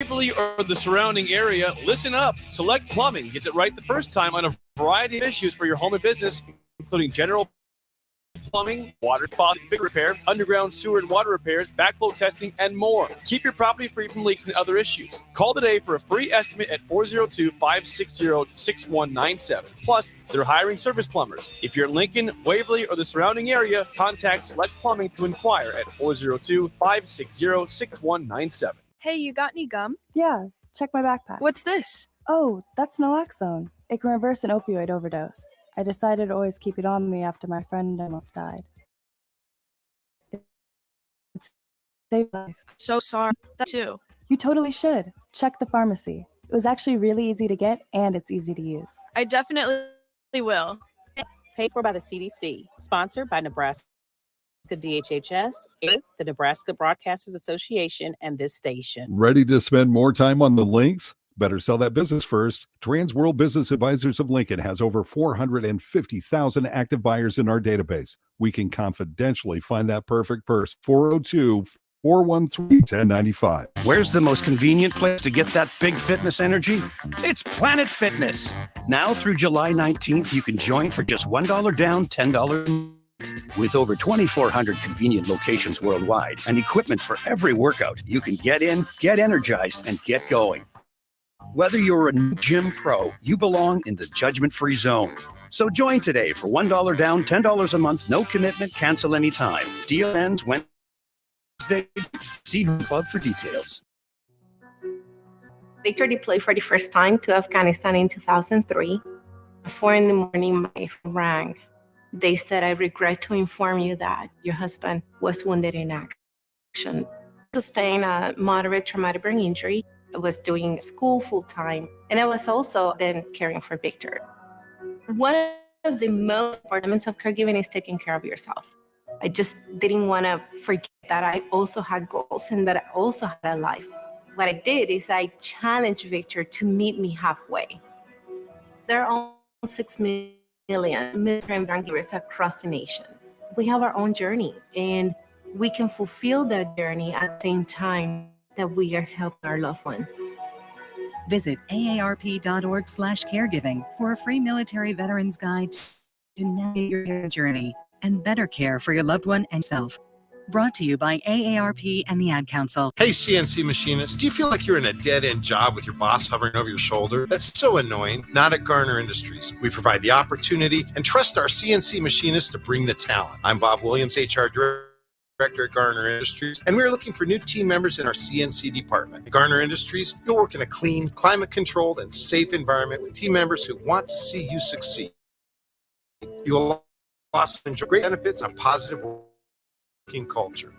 Waverly or the surrounding area, listen up. Select Plumbing gets it right the first time on a variety of issues for your home and business, including general plumbing, water, faucet, big repair, underground sewer and water repairs, backflow testing, and more. Keep your property free from leaks and other issues. Call today for a free estimate at 402-560-6197. Plus, they're hiring service plumbers. If you're in Lincoln, Waverly, or the surrounding area, contact Select Plumbing to inquire at 402-560-6197. Hey, you got any gum? Yeah, check my backpack. What's this? Oh, that's naloxone. It can reverse an opioid overdose. I decided to always keep it on me after my friend almost died. It's saved life. So sorry. That too. You totally should. Check the pharmacy. It was actually really easy to get, and it's easy to use. I definitely will. Paid for by the CDC. Sponsored by Nebraska DHHS, the Nebraska Broadcasters Association, and this station. Ready to spend more time on the links? Better sell that business first. Transworld Business Advisors of Lincoln has over 450,000 active buyers in our database. We can confidentially find that perfect purse. 402-413-1095. Where's the most convenient place to get that big fitness energy? It's Planet Fitness. Now through July 19th, you can join for just $1 down, $10. With over 2,400 convenient locations worldwide and equipment for every workout, you can get in, get energized, and get going. Whether you're a new gym pro, you belong in the judgment-free zone. So join today for $1 down, $10 a month, no commitment, cancel anytime. Deal ends Wednesday. See Home Club for details. Victor deployed for the first time to Afghanistan in 2003. At 4 in the morning, my phone rang. They said, "I regret to inform you that your husband was wounded in action. Sustained a moderate traumatic brain injury. I was doing school full-time, and I was also then caring for Victor." One of the most important elements of caregiving is taking care of yourself. I just didn't want to forget that I also had goals and that I also had a life. What I did is I challenged Victor to meet me halfway. There are almost 6 million military caregivers across the nation. We have our own journey, and we can fulfill that journey at the same time that we are helping our loved one. Visit aarp.org/caregiving for a free military veterans guide to navigate your care journey and better care for your loved one and self. Brought to you by AARP and the Ad Council. Hey, CNC machinists, do you feel like you're in a dead-end job with your boss hovering over your shoulder? That's so annoying. Not at Garner Industries. We provide the opportunity and trust our CNC machinists to bring the talent. I'm Bob Williams, HR Director at Garner Industries, and we're looking for new team members in our CNC department. At Garner Industries, you'll work in a clean, climate-controlled, and safe environment with team members who want to see you succeed. You will also enjoy great benefits and positive working culture.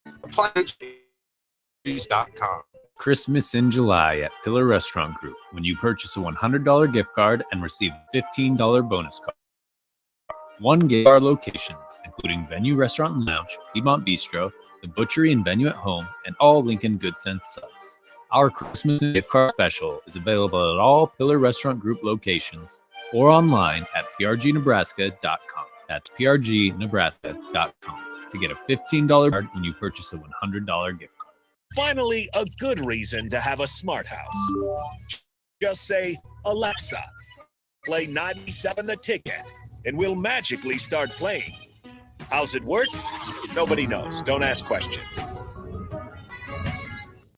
ApplyHDs.com. Christmas in July at Pillar Restaurant Group when you purchase a $100 gift card and receive a $15 bonus card. One gift card locations, including Venue Restaurant and Lounge, Piedmont Bistro, the Butchery and Venue at Home, and all Lincoln Good Sense subs. Our Christmas gift card special is available at all Pillar Restaurant Group locations or online at prgnebraska.com. That's prgnebraska.com to get a $15 card when you purchase a $100 gift card. Finally, a good reason to have a smart house. Just say, "Alexa, play 97 The Ticket," and we'll magically start playing. How's it work? Nobody knows. Don't ask questions.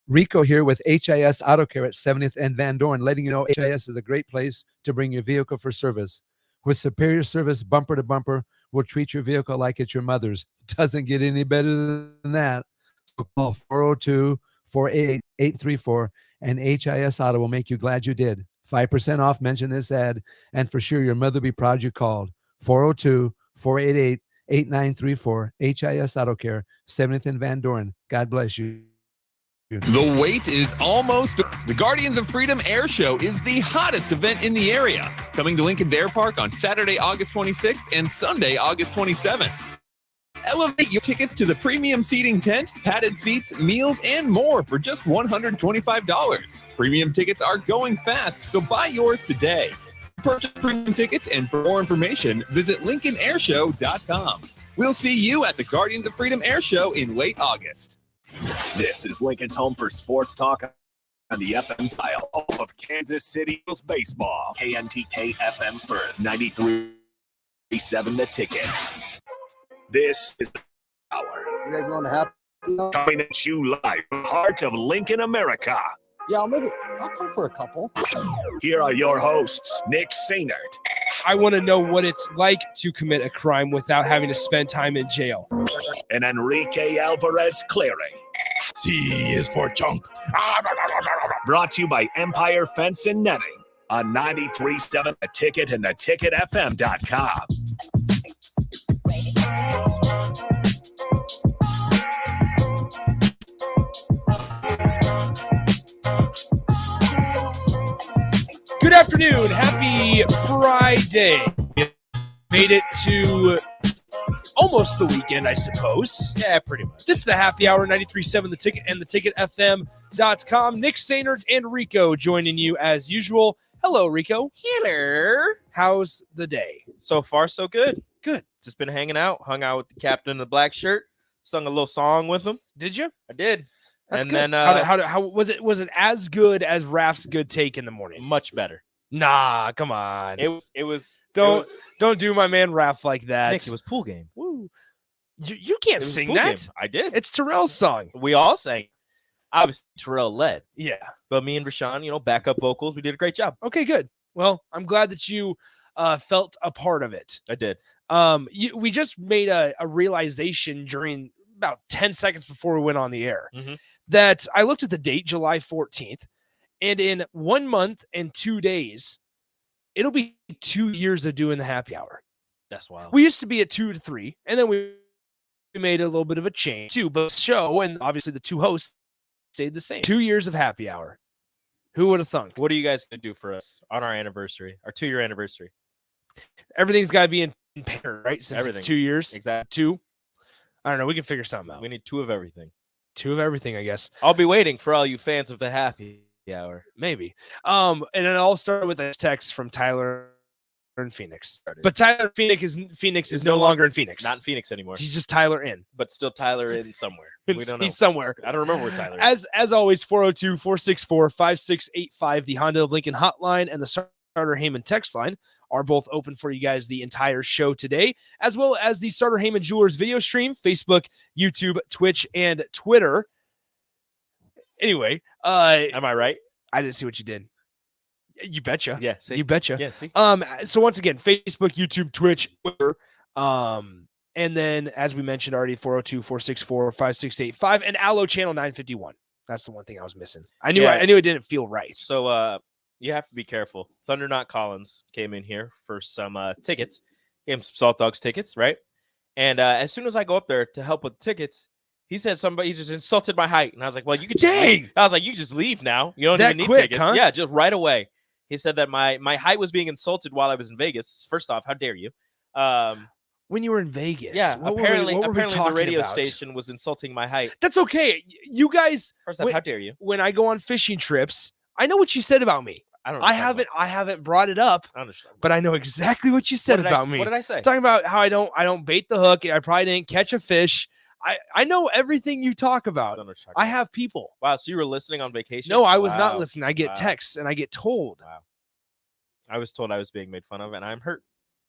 Rico here with HIS Auto Care at 70th and Van Dorn, letting you know HIS is a great place to bring your vehicle for service. With superior service, bumper to bumper, we'll treat your vehicle like it's your mother's. Doesn't get any better than that. So call 402-488-834, and HIS Auto will make you glad you did. 5% off, mention this ad, and for sure your mother will be proud you called. 402-488-8934, HIS Auto Care, 70th and Van Dorn. God bless you. The wait is almost. The Guardians of Freedom Air Show is the hottest event in the area, coming to Lincoln's Air Park on Saturday, August 26th and Sunday, August 27th. Elevate your tickets to the premium seating tent, padded seats, meals, and more for just $125. Premium tickets are going fast, so buy yours today. Purchase premium tickets, and for more information, visit LincolnAirShow.com. We'll see you at the Guardians of Freedom Air Show in late August. This is Lincoln's home for sports talk on the FM dial of Kansas City baseball. KNTK FM Firth, 93.7 The Ticket. This is the hour. You guys want to happy? Coming at you live from the heart of Lincoln, America. Yeah, I'll come for a couple. Here are your hosts, Nick Sainert. I want to know what it's like to commit a crime without having to spend time in jail. And Enrique Alvarez Clary. C is for chunk. Brought to you by Empire Fence and Netting on 93.7 The Ticket and theticketfm.com. Good afternoon. Happy Friday. Made it to almost the weekend, I suppose. Yeah, pretty much. It's the happy hour, 93.7 The Ticket and theticketfm.com. Nick Sainert and Rico joining you as usual. Hello, Rico. Hello. How's the day? So far, so good. Good. Just been hanging out, hung out with the captain in the black shirt, sung a little song with him. Did you? I did. That's and good. then how was it? Was it as good as Raf's good take in the morning? Much better. Nah, come on. It was. Don't do my man Raf like that. Nick, it was pool game. Woo. You can't sing that. Game. I did. It's Terrell's song. We all sang. Obviously, Terrell led. Yeah. But me and Rashawn, backup vocals, we did a great job. Okay, good. Well, I'm glad that you felt a part of it. I did. We just made a realization during about 10 seconds before we went on the air that I looked at the date, July 14th, and in 1 month and 2 days, it'll be 2 years of doing the happy hour. That's wild. We used to be at 2 to 3, and then we made a little bit of a change too, but the show and obviously the two hosts stayed the same. 2 years of happy hour. Who would have thunk? What are you guys going to do for us on our anniversary, our 2-year anniversary? Everything's got to be in pair, right? Since Everything. It's 2 years. Exactly. 2. I don't know. We can figure something out. We need 2 of everything. 2 of everything, I guess. I'll be waiting for all you fans of the happy hour. Maybe. And then I'll start with a text from Tyler in Phoenix. But Tyler Phoenix is no longer in Phoenix. Not in Phoenix anymore. He's just Tyler in. But still Tyler in somewhere. We don't know. He's somewhere. I don't remember where Tyler is. As always, 402-464-5685, the Honda of Lincoln hotline and the Starter Heyman text line are both open for you guys the entire show today, as well as the Starter Heyman Jewelers video stream, Facebook, YouTube, Twitch, and Twitter. Anyway, am I right? I didn't see what you did. You betcha. Yeah, see? You betcha. Yeah, see? So once again, Facebook, YouTube, Twitch, Twitter, and then as we mentioned already, 402-464-5685 and Allo channel 951. That's the one thing I was missing. I knew it didn't feel right. So you have to be careful. Thunder Knot Collins came in here for some tickets. Gave him some Salt Dogs tickets, right? And as soon as I go up there to help with the tickets, he said somebody just insulted my height. And I was like, well, you could just leave. I was like, you just leave now. You don't even need tickets. Huh? Yeah, just right away. He said that my height was being insulted while I was in Vegas. First off, how dare you? When you were in Vegas. Yeah, apparently the radio about? Station was insulting my height. That's okay. You guys. First off, how dare you? When I go on fishing trips, I know what you said about me. I haven't brought it up, but I know exactly what you said about me. What did I say? Talking about how I don't bait the hook. I probably didn't catch a fish. I know everything you talk about. I have people. Wow, so you were listening on vacation? No, I was not listening. I get texts and I get told. Wow. I was told I was being made fun of, and I'm hurt.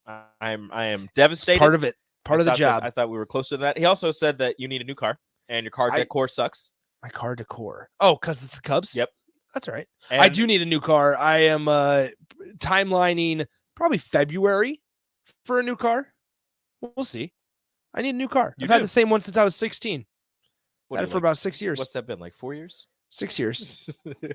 I am devastated. Part of it. Part of the job. I thought we were closer to that. He also said that you need a new car, and your car decor sucks. My car decor. Oh, because it's the Cubs? Yep. That's all right. And I do need a new car. I am timelining probably February for a new car. We'll see. I need a new car. I've had the same one since I was 16. Had it for about 6 years. What's that been, like 4 years? 6 years.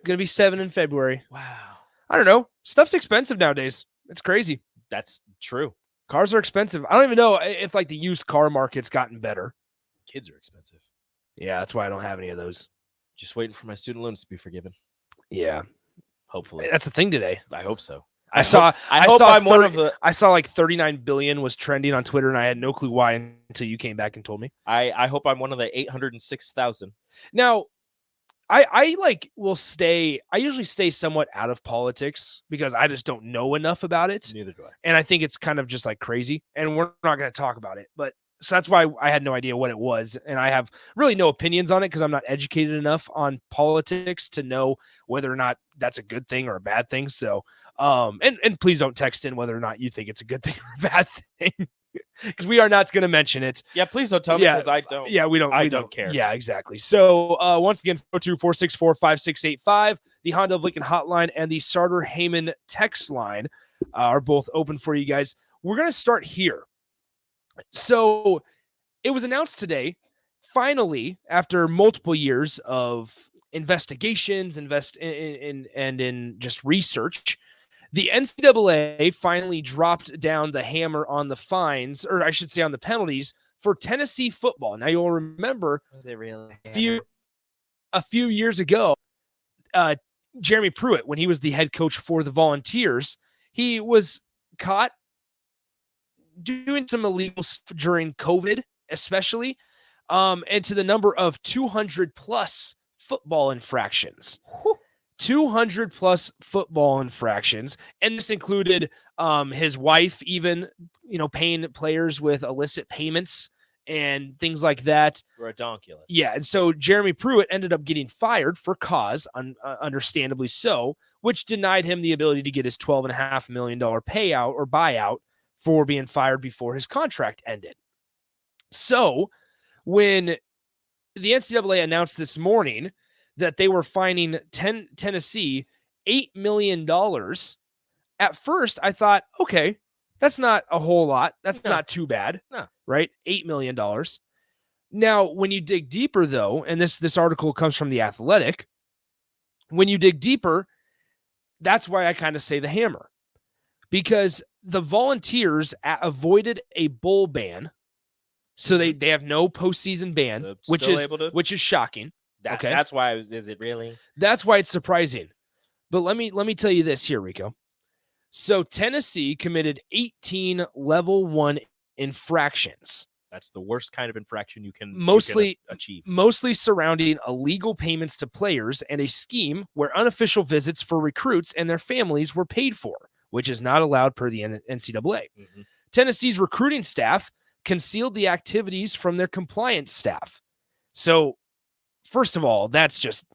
Gonna be 7 in February. Wow. I don't know. Stuff's expensive nowadays. It's crazy. That's true. Cars are expensive. I don't even know if like the used car market's gotten better. Kids are expensive. Yeah, that's why I don't have any of those. Just waiting for my student loans to be forgiven. Yeah. Hopefully. That's a thing today. I hope so. I saw one of the. I saw like 39 billion was trending on Twitter, and I had no clue why until you came back and told me. I hope I'm one of the 806,000. Now, I usually stay somewhat out of politics because I just don't know enough about it. Neither do I. And I think it's kind of just like crazy, and we're not going to talk about it. But So that's why I had no idea what it was. And I have really no opinions on it because I'm not educated enough on politics to know whether or not that's a good thing or a bad thing. So, and please don't text in whether or not you think it's a good thing or a bad thing because we are not going to mention it. Yeah, please don't tell me because I don't. Yeah, we don't. I we don't care. Yeah, exactly. So once again, 424645685, the Honda of Lincoln hotline and the Starter Heyman text line are both open for you guys. We're going to start here. So it was announced today, finally, after multiple years of investigations, in just research, the NCAA finally dropped down the hammer on the fines, or I should say on the penalties for Tennessee football. Now you'll remember Was it really? a few years ago, Jeremy Pruitt, when he was the head coach for the Volunteers, he was caught doing some illegal stuff during COVID, especially, and to the number of 200 plus football infractions. 200 plus football infractions. And this included his wife even, paying players with illicit payments and things like that. Redonkulous. Yeah. And so Jeremy Pruitt ended up getting fired for cause, understandably so, which denied him the ability to get his $12.5 million payout or buyout for being fired before his contract ended. So when the NCAA announced this morning that they were fining Tennessee $8 million, at first I thought, okay, that's not a whole lot. That's not too bad. No. Right? $8 million. Now, when you dig deeper, though, and this article comes from The Athletic, when you dig deeper, that's why I kind of say the hammer. Because the Volunteers avoided a bowl ban, so they have no postseason ban, So which is shocking. Okay, That's why is it really? that's why it's surprising. But let me tell you this here, Rico. So Tennessee committed 18 level 1 infractions. That's the worst kind of infraction you can Mostly achieve. Mostly surrounding illegal payments to players and a scheme where unofficial visits for recruits and their families were paid for, which is not allowed per the NCAA. Mm-hmm. Tennessee's recruiting staff concealed the activities from their compliance staff. So, first of all, that's just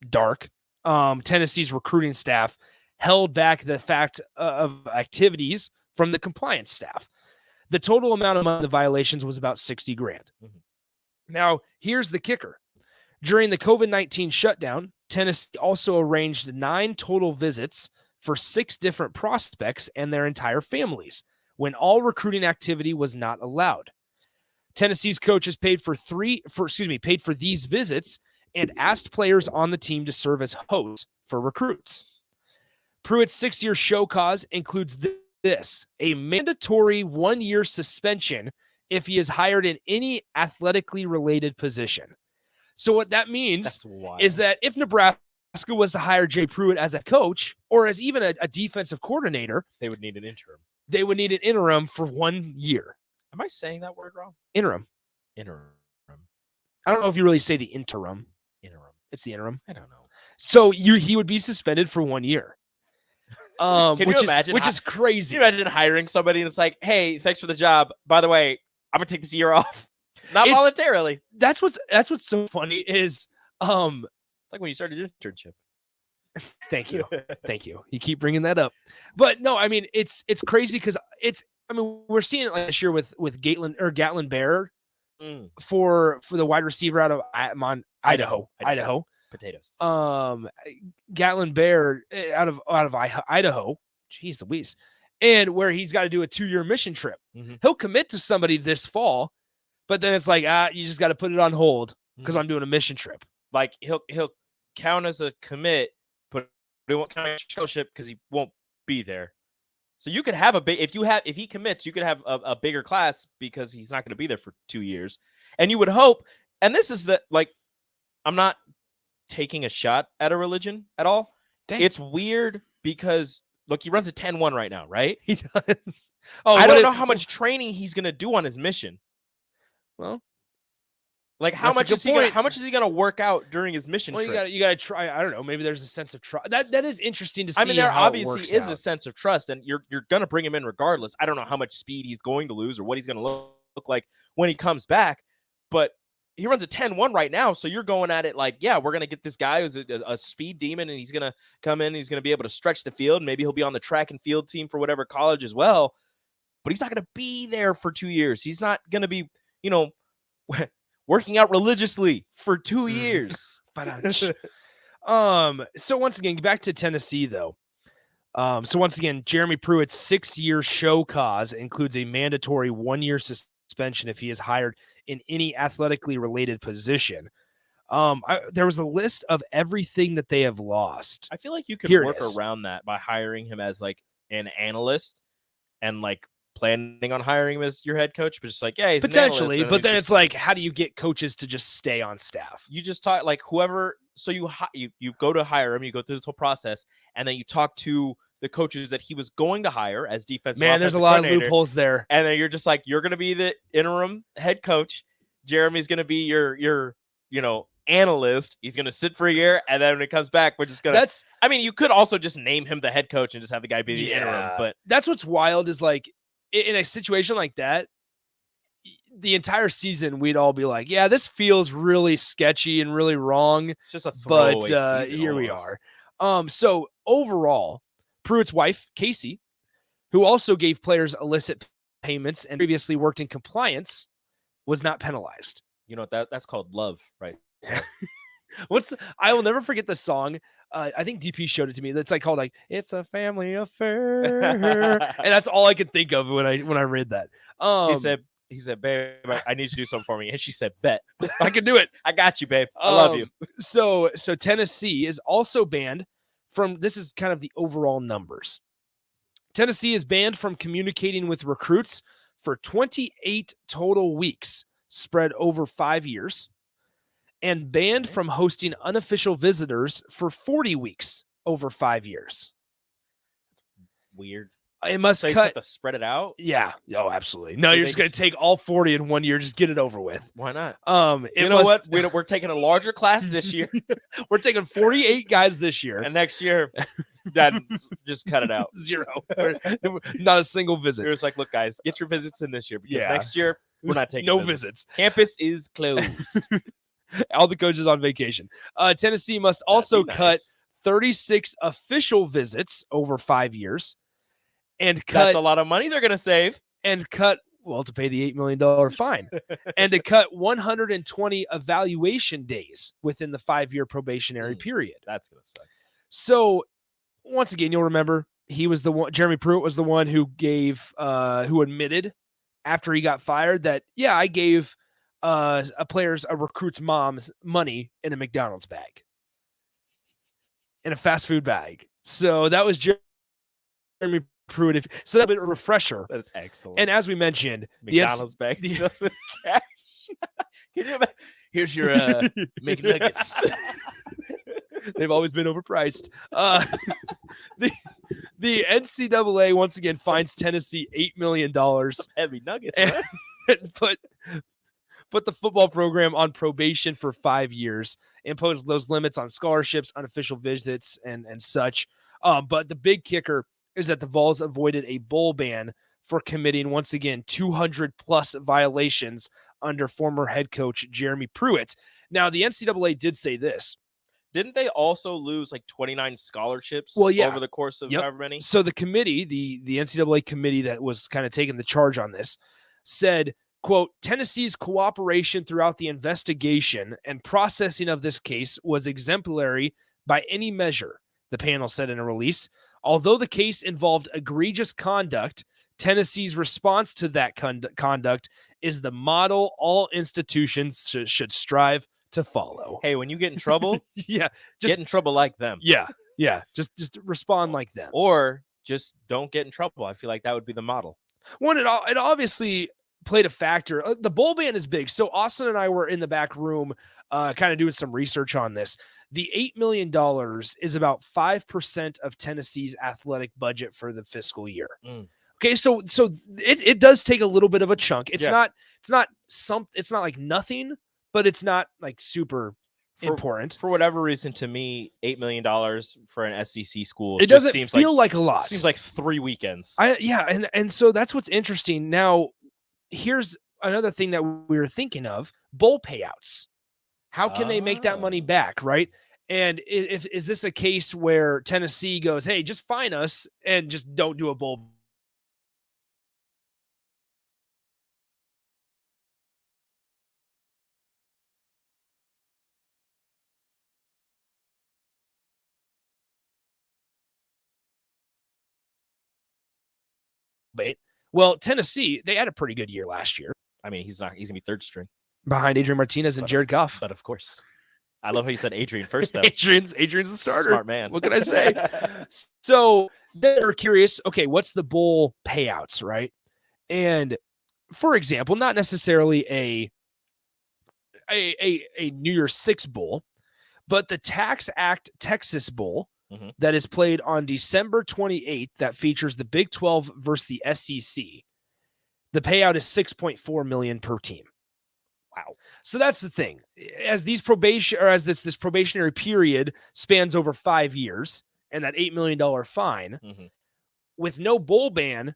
dark. Tennessee's recruiting staff held back the fact of activities from the compliance staff. The total amount of money in the violations was about $60,000. Mm-hmm. Now, here's the kicker. During the COVID-19 shutdown, Tennessee also arranged 9 total visits for 6 different prospects and their entire families when all recruiting activity was not allowed. Tennessee's coaches paid for these visits and asked players on the team to serve as hosts for recruits. Pruitt's 6-year show cause includes this: a mandatory 1-year suspension if he is hired in any athletically related position. So what that means is that if Nebraska was to hire Jay Pruitt as a coach or as even a defensive coordinator, They would need an interim. they would need an interim for 1 year. Am I saying that word wrong? Interim. Interim. I don't know if you really say the interim. Interim. It's the interim. I don't know. So he would be suspended for 1 year. Can you imagine? Which is crazy. Can you imagine hiring somebody and it's like, hey, thanks for the job. By the way, I'm gonna take this year off. Not voluntarily. That's what's so funny is It's like when you started your internship. Thank you. Thank you. You keep bringing that up. But no, I mean, it's crazy because we're seeing it like this year with Gatlin Bear for the wide receiver out of Idaho. Potatoes. Gatlin Bear out of Idaho. Jeez Louise. And where he's got to do a 2-year mission trip. Mm-hmm. He'll commit to somebody this fall, but then it's like, you just got to put it on hold because I'm doing a mission trip. Like he'll count as a commit, but he won't count as a scholarship because he won't be there. So you could have if he commits, you could have a bigger class because he's not going to be there for 2 years. And you would hope, and this is I'm not taking a shot at a religion at all. Dang. It's weird because look, he runs a 10-1 right now, right? He does. I don't know how much training he's going to do on his mission. Well, like how much is he going to work out during his mission trip? You got to try. I don't know. Maybe there's a sense of trust. That is interesting to see. I mean, there how obviously it is works a sense of trust, and you're going to bring him in regardless. I don't know how much speed he's going to lose or what he's going to look like when he comes back. But he runs a 10-1 right now, so you're going at it like, yeah, we're going to get this guy who's a speed demon, and he's going to come in, and he's going to be able to stretch the field. Maybe he'll be on the track and field team for whatever college as well, but he's not going to be there for 2 years. He's not going to be, working out religiously for 2 years. So once again, back to Tennessee, though. So once again, Jeremy Pruitt's 6-year show cause includes a mandatory 1-year suspension if he is hired in any athletically related position. There was a list of everything that they have lost. I feel like you could Here it work is. around that by hiring him as like an analyst and like planning on hiring him as your head coach, but just like, yeah, he's an analyst, Potentially, and but he's then just- it's like, how do you get coaches to just stay on staff? you just talk like whoever. So you go to hire him, you go through this whole process, and then you talk to the coaches that he was going to hire as defensive. Man, there's a offensive lot of coordinator, loopholes there. and then you're just like, you're going to be the interim head coach. Jeremy's going to be your analyst. He's going to sit for a year, and then when it comes back, we're just going to. That's. I mean, you could also just name him the head coach and just have the guy be the interim, but that's what's wild is like in a situation like that, the entire season we'd all be like, yeah, this feels really sketchy and really wrong. Just a but throwaway season here we almost. are. So overall, Pruitt's wife, Casey, who also gave players illicit payments and previously worked in compliance, was not penalized. You know what that's called love, right? I will never forget the song. I think DP showed it to me. That's like called like "It's a Family Affair," and that's all I could think of when I read that. He said, babe, I need you to do something for me. And she said, bet. I can do it. I got you, babe. I love you. So Tennessee is also banned from, this is kind of the overall numbers. Tennessee is banned from communicating with recruits for 28 total weeks spread over 5 years, and banned from hosting unofficial visitors for 40 weeks over 5 years. Weird. It must So you just have cut. to spread it out. Yeah. Oh, absolutely. No, Do you're they just going to just- take all 40 in 1 year. Just get it over with. Why not? It You know what? must- We're taking a larger class this year, We're taking 48 guys this year. and next year, Dad, just cut it out. 0. Not a single visit. It was like, look, guys, get your visits in this year because Yeah. next year we're not taking No visits. Campus is closed. All the coaches on vacation. Tennessee must also be cut nice. 36 official visits over 5 years, and That's cut a lot of money they're gonna save. to pay the $8 million fine, and to cut 120 evaluation days within the 5-year probationary period. That's gonna suck. So once again, you'll remember he was the one. Jeremy Pruitt was the one who who admitted after he got fired that, yeah, I gave a recruit's mom's money in a McDonald's bag, in a fast food bag. So that was Jeremy Pruitt. So that'd be a refresher. That is excellent. And as we mentioned, McDonald's bag filled with cash. Can you imagine? here's your McNuggets. They've always been overpriced. The NCAA once again fines Tennessee $8 million Some heavy nuggets. and Right? put the football program on probation for 5 years, impose those limits on scholarships, unofficial visits, and such. But the big kicker is that the Vols avoided a bowl ban for committing, once again, 200 plus violations under former head coach Jeremy Pruitt. Now, the NCAA did say this. Didn't they also lose like 29 scholarships Well, yeah. over the course of Yep. however many? So the committee, the NCAA committee that was kind of taking the charge on this, said, quote, Tennessee's cooperation throughout the investigation and processing of this case was exemplary by any measure, the panel said in a release. Although the case involved egregious conduct, Tennessee's response to that conduct is the model all institutions should strive to follow. Hey, when you get in trouble, Yeah, get in trouble like them. yeah, just respond like them. Or just don't get in trouble. I feel like that would be the model. One, it obviously played a factor. The bowl ban is big. So Austin and I were in the back room kind of doing some research on this. The $8 million is about 5% of Tennessee's athletic budget for the fiscal year. Okay, so it does take a little bit of a chunk. It's Yeah. not like nothing, but it's not like super important. For whatever reason, to me, $8 million for an SEC school. It just doesn't seems feel like a lot. Seems like 3 weekends. And so that's what's interesting. Now, here's another thing that we were thinking of, bowl payouts. How can they make that money back, right? And is this a case where Tennessee goes, hey, just fine us and just don't do a bowl? Well, Tennessee, they had a pretty good year last year. I mean, he's gonna be third string behind Adrian Martinez and Jared Goff. But of course, I love how you said Adrian first, though. Adrian's the starter. Smart man. What can I say? So they're curious. Okay, what's the bowl payouts, right? And for example, not necessarily a New Year's Six bowl, but the Tax Act Texas Bowl that is played on December 28th that features the Big 12 versus the SEC. The payout is $6.4 million per team. Wow. So that's the thing. As these this probationary period spans over 5 years and that $8 million fine with no bowl ban,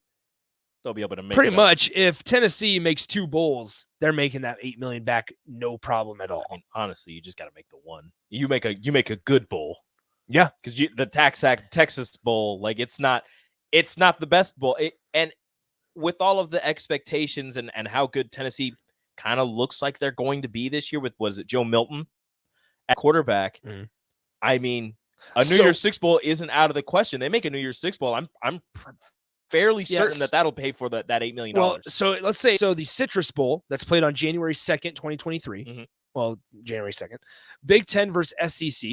they'll be able to make pretty it much if Tennessee makes 2 bowls, they're making that $8 million back, no problem at all. I mean, honestly, you just got to make the one. You make a good bowl. Yeah, because the Tax Act Texas Bowl, like it's not the best bowl. And with all of the expectations and how good Tennessee kind of looks like they're going to be this year with, was it Joe Milton at quarterback? I mean, a New Year's Six Bowl isn't out of the question. They make a New Year's Six Bowl, I'm fairly certain that'll pay for that $8 million. Well, so let's say the Citrus Bowl that's played on January 2nd, 2023. Well, January 2nd. Big Ten versus SEC.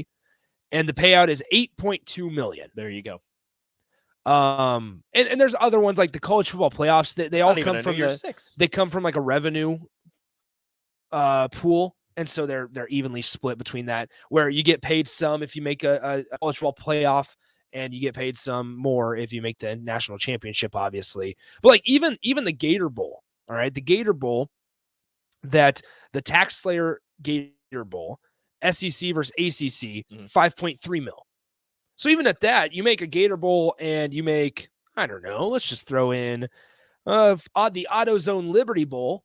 And the payout is $8.2 million. There you go. And there's other ones like the college football playoffs. They all come from they come from like a revenue pool, and so they're evenly split between that. Where you get paid some if you make a college football playoff, and you get paid some more if you make the national championship, obviously. But like even the Gator Bowl, all right, the Gator Bowl, that the Tax Slayer Gator Bowl. SEC versus ACC, 5.3 mil. So even at that, you make a Gator Bowl and you make, I don't know, let's just throw in the AutoZone Liberty Bowl.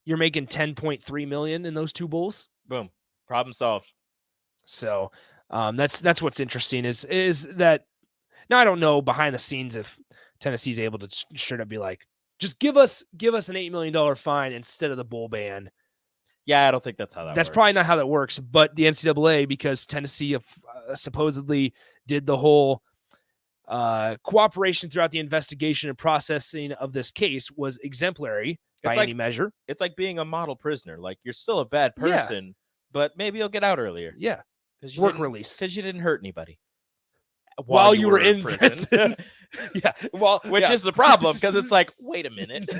You're making 10.3 million in those 2 bowls. Boom. Problem solved. So that's what's interesting is that now I don't know behind the scenes if Tennessee's able to straight up be like, just give us an $8 million fine instead of the bowl ban. Yeah, I don't think that's how that That's works. probably not how that works, but the NCAA, because Tennessee supposedly did the whole cooperation throughout the investigation and processing of this case, was exemplary by any measure. It's like being a model prisoner. Like, you're still a bad person, but maybe you'll get out earlier. Yeah. Because release. Because you didn't hurt anybody. While you were in prison. Yeah. Well, which is the problem, because it's like, wait a minute.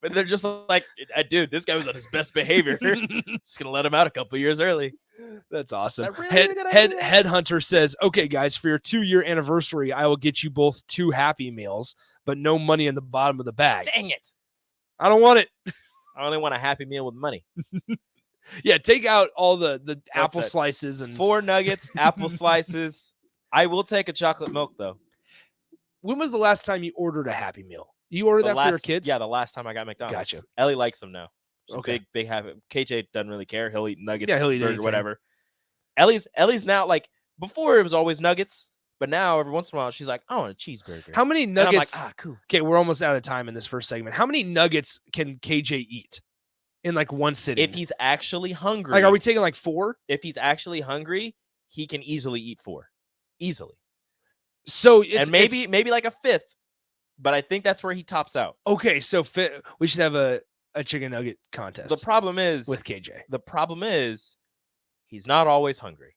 But they're just like, dude, this guy was on his best behavior. Just going to let him out a couple years early. That's awesome. Really Headhunter says, okay, guys, for your 2-year anniversary, I will get you both 2 Happy Meals, but no money in the bottom of the bag. Dang it. I don't want it. I only want a Happy Meal with money. Yeah, take out all the apple slices. And 4 nuggets, apple slices. I will take a chocolate milk, though. When was the last time you ordered a Happy Meal? You ordered that for your kids? Yeah, the last time I got McDonald's. Gotcha. Ellie likes them now. She's Okay. Big habit. KJ doesn't really care. He'll eat nuggets, Yeah, he'll eat burger, anything. whatever. Ellie's now, like, before it was always nuggets, but now every once in a while she's like, I want a cheeseburger. How many And I'm nuggets? like, cool. Okay, we're almost out of time in this first segment. How many nuggets can KJ eat in like one sitting? If he's actually hungry. Like, are we taking like 4? If he's actually hungry, he can easily eat 4. Easily. So and maybe like a 5th. But I think that's where he tops out. Okay, so we should have a chicken nugget contest. The problem is with KJ. The problem is he's not always hungry.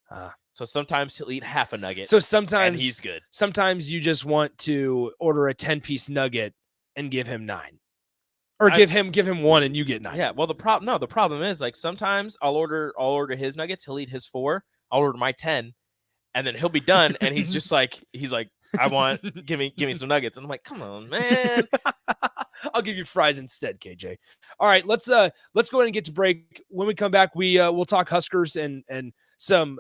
So sometimes he'll eat half a nugget. So sometimes and he's good. Sometimes you just want to order a 10-piece nugget and give him 9. Or give him 1 and you get 9. Yeah, well the problem is, like, sometimes I'll order his nuggets, he'll eat his 4, I'll order my 10, and then he'll be done and he's like I want give me some nuggets. And I'm like, come on, man. I'll give you fries instead, KJ. All right, let's go ahead and get to break. When we come back, we'll talk Huskers and some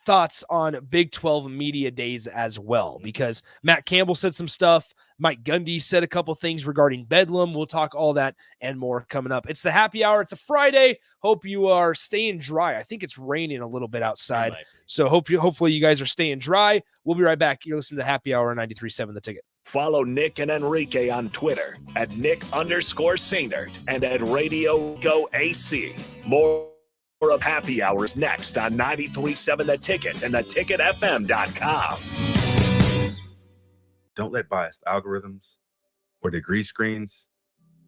thoughts on Big 12 media days as well, because Matt Campbell said some stuff. Mike Gundy said a couple things regarding Bedlam. We'll talk all that and more coming up. It's the happy hour. It's a Friday. Hope you are staying dry. I think it's raining a little bit outside. So hopefully you guys are staying dry. We'll be right back. You're listening to Happy Hour 93.7 The Ticket. Follow Nick and Enrique on Twitter at Nick_Sainert and at Radio Go AC. More of Happy Hours next on 93.7 The Ticket and theticketfm.com. Don't let biased algorithms or degree screens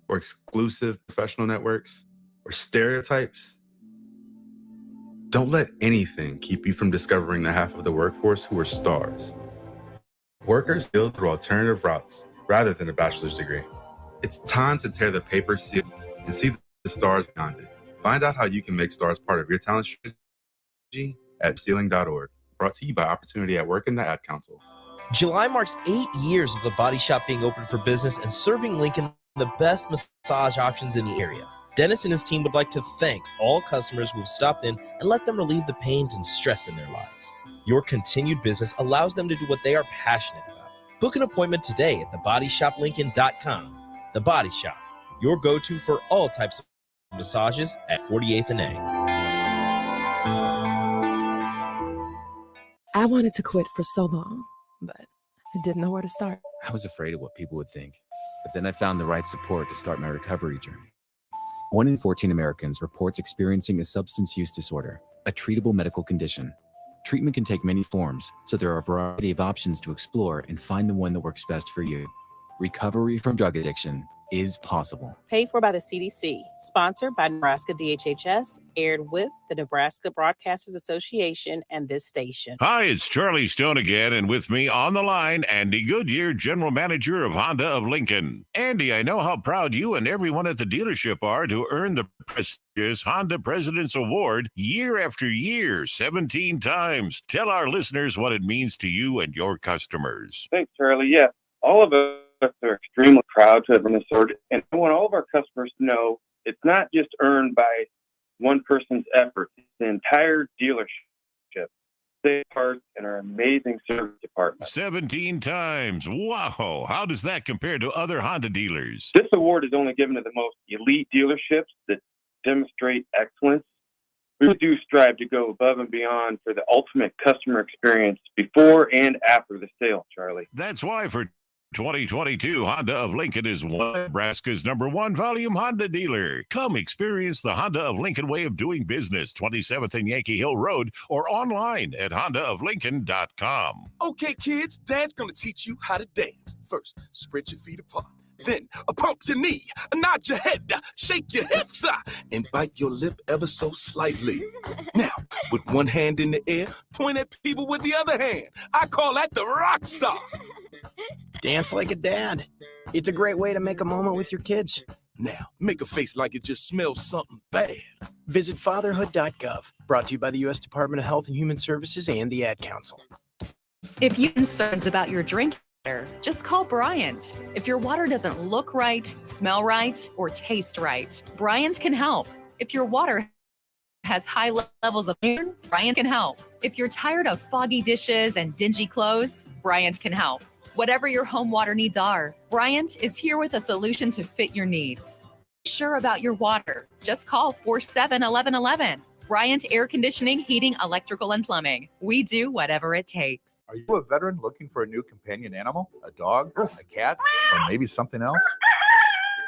or exclusive professional networks or stereotypes. Don't let anything keep you from discovering the half of the workforce who are stars. Workers build through alternative routes rather than a bachelor's degree. It's time to tear the paper seal and see the stars beyond it. Find out how you can make stars part of your talent strategy at ceiling.org. Brought to you by Opportunity at Work and the Ad Council. July marks 8 years of the Body Shop being open for business and serving Lincoln the best massage options in the area. Dennis and his team would like to thank all customers who have stopped in and let them relieve the pains and stress in their lives. Your continued business allows them to do what they are passionate about. Book an appointment today at thebodyshoplincoln.com. The Body Shop, your go-to for all types of massages at 48th and A. I wanted to quit for so long, but I didn't know where to start. I was afraid of what people would think, but then I found the right support to start my recovery journey. 1 in 14 Americans reports experiencing a substance use disorder, a treatable medical condition. Treatment can take many forms, so there are a variety of options to explore and find the one that works best for you. Recovery from drug addiction is possible. Paid for by the CDC, sponsored by Nebraska DHHS, aired with the Nebraska Broadcasters Association and this station. Hi, it's Charlie Stone again, and with me on the line, Andy Goodyear, General Manager of Honda of Lincoln. Andy, I know how proud you and everyone at the dealership are to earn the prestigious Honda President's Award year after year, 17 times. Tell our listeners what it means to you and your customers. Thanks, Charlie. Yeah, all of us are extremely proud to have earned this award, and I want all of our customers to know it's not just earned by one person's effort. It's the entire dealership, sales parts, and our amazing service department. 17 times. Wow. How does that compare to other Honda dealers? This award is only given to the most elite dealerships that demonstrate excellence. We do strive to go above and beyond for the ultimate customer experience before and after the sale, Charlie. That's why for 2022, Honda of Lincoln is Nebraska's #1 volume Honda dealer. Come experience the Honda of Lincoln way of doing business, 27th and Yankee Hill Road, or online at hondaoflincoln.com. Okay, kids, Dad's gonna teach you how to dance. First, spread your feet apart. Then, pump your knee, nod your head, shake your hips, and bite your lip ever so slightly. Now, with one hand in the air, point at people with the other hand. I call that the rock star. Dance like a dad. It's a great way to make a moment with your kids. Now, make a face like it just smells something bad. Visit fatherhood.gov. Brought to you by the U.S. Department of Health and Human Services and the Ad Council. If you have concerns about your drinking water, just call Bryant. If your water doesn't look right, smell right, or taste right, Bryant can help. If your water has high levels of iron, Bryant can help. If you're tired of foggy dishes and dingy clothes, Bryant can help. Whatever your home water needs are, Bryant is here with a solution to fit your needs. Sure about your water, just call 471111. Bryant Air Conditioning, Heating, Electrical, and Plumbing. We do whatever it takes. Are you a veteran looking for a new companion animal? A dog, a cat, or maybe something else?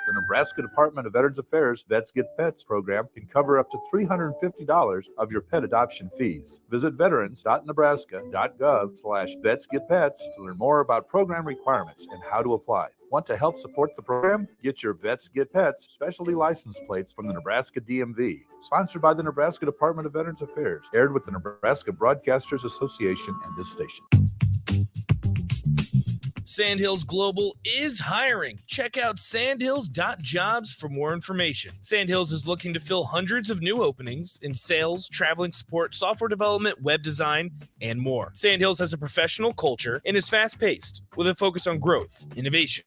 The Nebraska Department of Veterans Affairs Vets Get Pets program can cover up to $350 of your pet adoption fees. Visit veterans.nebraska.gov/vetsgetpets to learn more about program requirements and how to apply. Want to help support the program? Get your Vets Get Pets specialty license plates from the Nebraska DMV. Sponsored by the Nebraska Department of Veterans Affairs. Aired with the Nebraska Broadcasters Association and this station. Sandhills Global is hiring. Check out sandhills.jobs for more information. Sandhills is looking to fill hundreds of new openings in sales, traveling support, software development, web design, and more. Sandhills has a professional culture and is fast-paced with a focus on growth, innovation,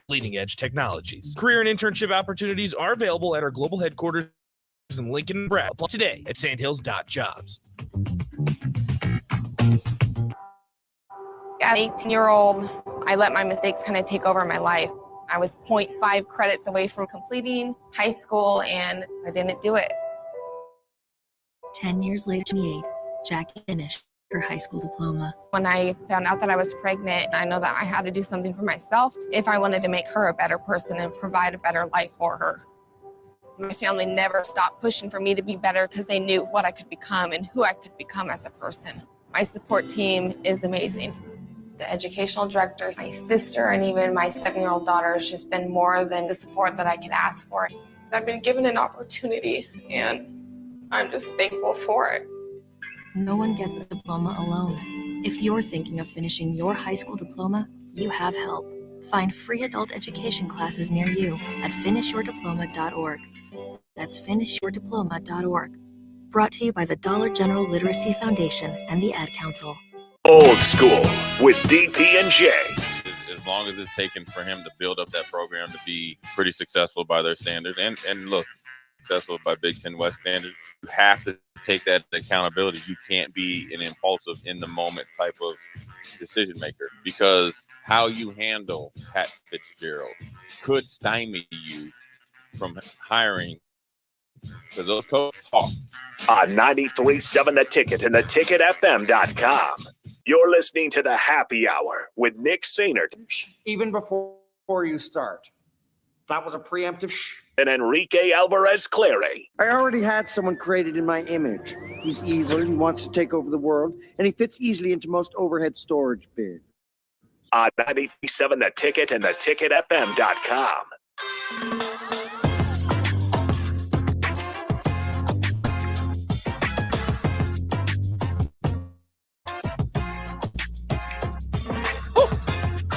leading-edge technologies. Career and internship opportunities are available at our global headquarters in Lincoln, Nebraska. Apply today at sandhills.jobs. At 18-year-old, I let my mistakes kind of take over my life. I was 0.5 credits away from completing high school, and I didn't do it. 10 years later, 28, Jackie finished her high school diploma. When I found out that I was pregnant, I know that I had to do something for myself if I wanted to make her a better person and provide a better life for her. My family never stopped pushing for me to be better because they knew what I could become and who I could become as a person. My support team is amazing. The educational director, my sister, and even my 7-year-old daughter has just been more than the support that I could ask for. I've been given an opportunity, and I'm just thankful for it. No one gets a diploma alone. If you're thinking of finishing your high school diploma, you have help. Find free adult education classes near you at finishyourdiploma.org. That's finishyourdiploma.org. Brought to you by the Dollar General Literacy Foundation and the Ad Council. Old School with DP and J. As long as it's taken for him to build up that program to be pretty successful by their standards, and look, successful by Big Ten West standards, you have to take that accountability. You can't be an impulsive, in the moment type of decision maker, because how you handle Pat Fitzgerald could stymie you from hiring, because those coaches talk. On 93.7 The Ticket and theticketfm.com. You're listening to the Happy Hour with Nick Sainert. Even before you start. That was a preemptive shh. And Enrique Alvarez Clary. I already had someone created in my image. He's evil, he wants to take over the world, and he fits easily into most overhead storage bins. On 93.7 The Ticket and theticketfm.com.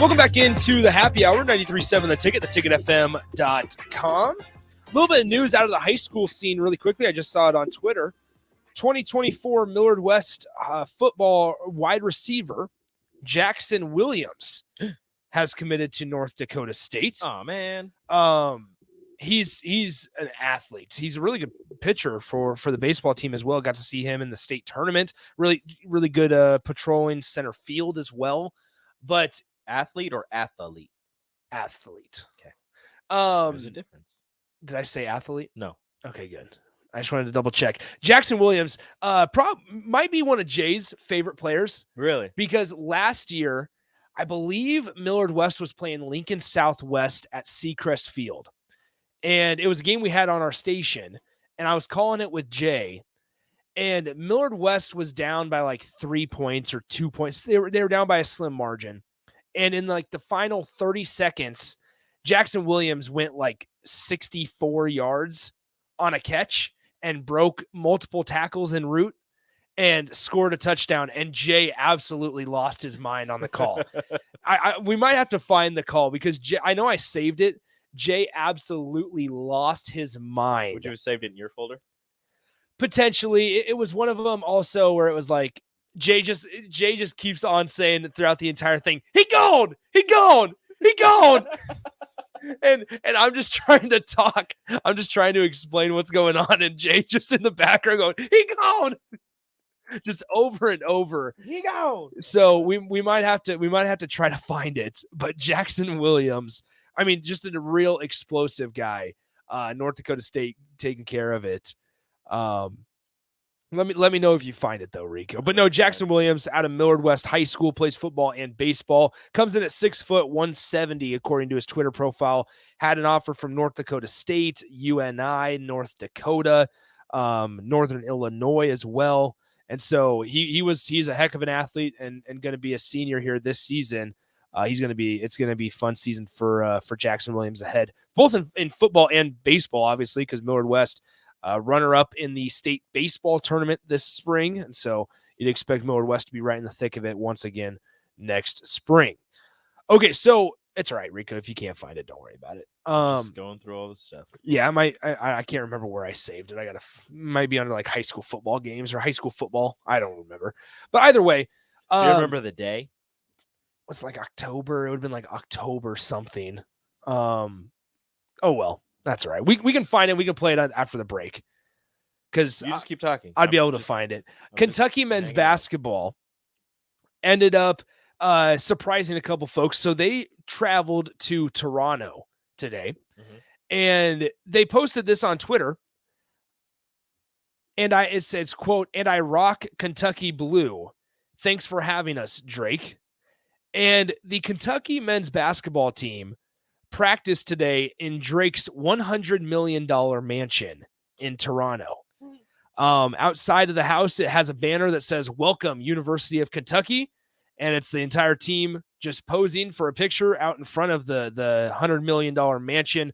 Welcome back into the Happy Hour, 93.7 The Ticket, theticketfm.com. A little bit of news out of the high school scene really quickly. I just saw it on Twitter. 2024 Millard West football wide receiver Jackson Williams has committed to North Dakota State. Oh, man. He's an athlete. He's a really good pitcher for the baseball team as well. Got to see him in the state tournament. Really good patrolling center field as well. But athlete or athlete? Athlete. Okay. There's a difference. Did I say athlete? No. Okay, good. I just wanted to double check. Jackson Williams might be one of Jay's favorite players. Really? Because last year, I believe Millard West was playing Lincoln Southwest at Seacrest Field. And it was a game we had on our station. And I was calling it with Jay. And Millard West was down by like 3 points or 2 points. They were down by a slim margin. And in like the final 30 seconds, Jackson Williams went like 64 yards on a catch and broke multiple tackles en route and scored a touchdown. And Jay absolutely lost his mind on the call. We might have to find the call because I know I saved it. Jay absolutely lost his mind. Would you have saved it in your folder? Potentially. It was one of them also where it was like, Jay just keeps on saying throughout the entire thing, he gone. And I'm just trying to talk. I'm just trying to explain what's going on. And Jay just in the background going, he gone. Just over and over. He gone. So we might have to try to find it. But Jackson Williams, I mean, just a real explosive guy. North Dakota State taking care of it. Let me know if you find it though, Rico. But no, Jackson Williams out of Millard West High School, plays football and baseball, comes in at 6 foot 170 according to his Twitter profile. Had an offer from North Dakota State, UNI, North Dakota, Northern Illinois as well. And so he's a heck of an athlete and going to be a senior here this season. It's going to be a fun season for Jackson Williams ahead, both in football and baseball, obviously, because Millard West runner-up in the state baseball tournament this spring. And so you'd expect Millard West to be right in the thick of it once again next spring. Okay, so it's all right, Rico. If you can't find it, don't worry about it. Just going through all this stuff. Yeah, I can't remember where I saved it. Might be under like high school football games or high school football. I don't remember. But either way. Do you remember the day? It was like October. It would have been like October something. Oh, well. That's all right. We can find it. We can play it after the break. Because you just keep talking. I'd be able to find it. Kentucky men's basketball ended up surprising a couple folks. So they traveled to Toronto today, and they posted this on Twitter. And it says, quote, "And I rock Kentucky blue. Thanks for having us, Drake." And the Kentucky men's basketball team practiced today in Drake's $100 million mansion in Toronto. Outside of the house, it has a banner that says, "Welcome, University of Kentucky." And it's the entire team just posing for a picture out in front of the $100 million mansion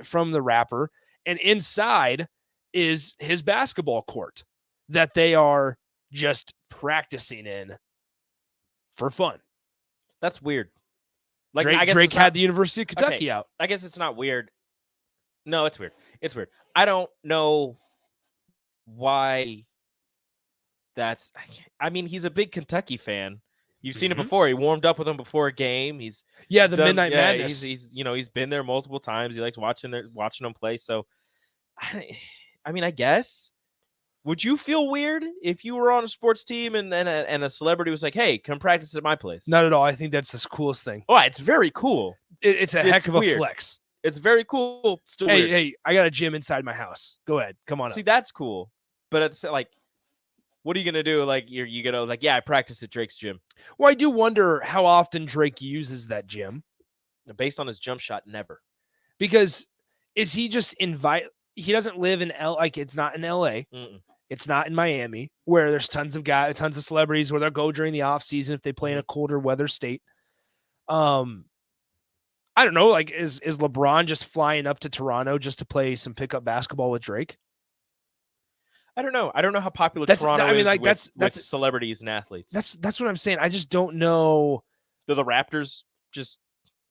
from the rapper. And inside is his basketball court that they are just practicing in for fun. That's weird. Drake had the University of Kentucky out. I guess it's not weird. No, it's weird. It's weird. I don't know why that's. I mean, he's a big Kentucky fan. You've seen it before. He warmed up with them before a game. He's Midnight Madness. He's been there multiple times. He likes watching them play. So, I mean, I guess. Would you feel weird if you were on a sports team and a celebrity was like, "Hey, come practice at my place"? Not at all. I think that's the coolest thing. Oh, it's very cool. It's a heck of a flex. It's very cool. Still weird. Hey, I got a gym inside my house. Go ahead. Come on. See, that's cool. But it's like, what are you gonna do? Like, you gonna I practice at Drake's gym. Well, I do wonder how often Drake uses that gym. Based on his jump shot, never. Because is he just he doesn't live in it's not in LA. It's not in Miami, where there's tons of celebrities where they'll go during the off season if they play in a colder weather state. I don't know. Is LeBron just flying up to Toronto just to play some pickup basketball with Drake? I don't know. I don't know how popular Toronto is with celebrities and athletes. That's what I'm saying. I just don't know. Do the Raptors just?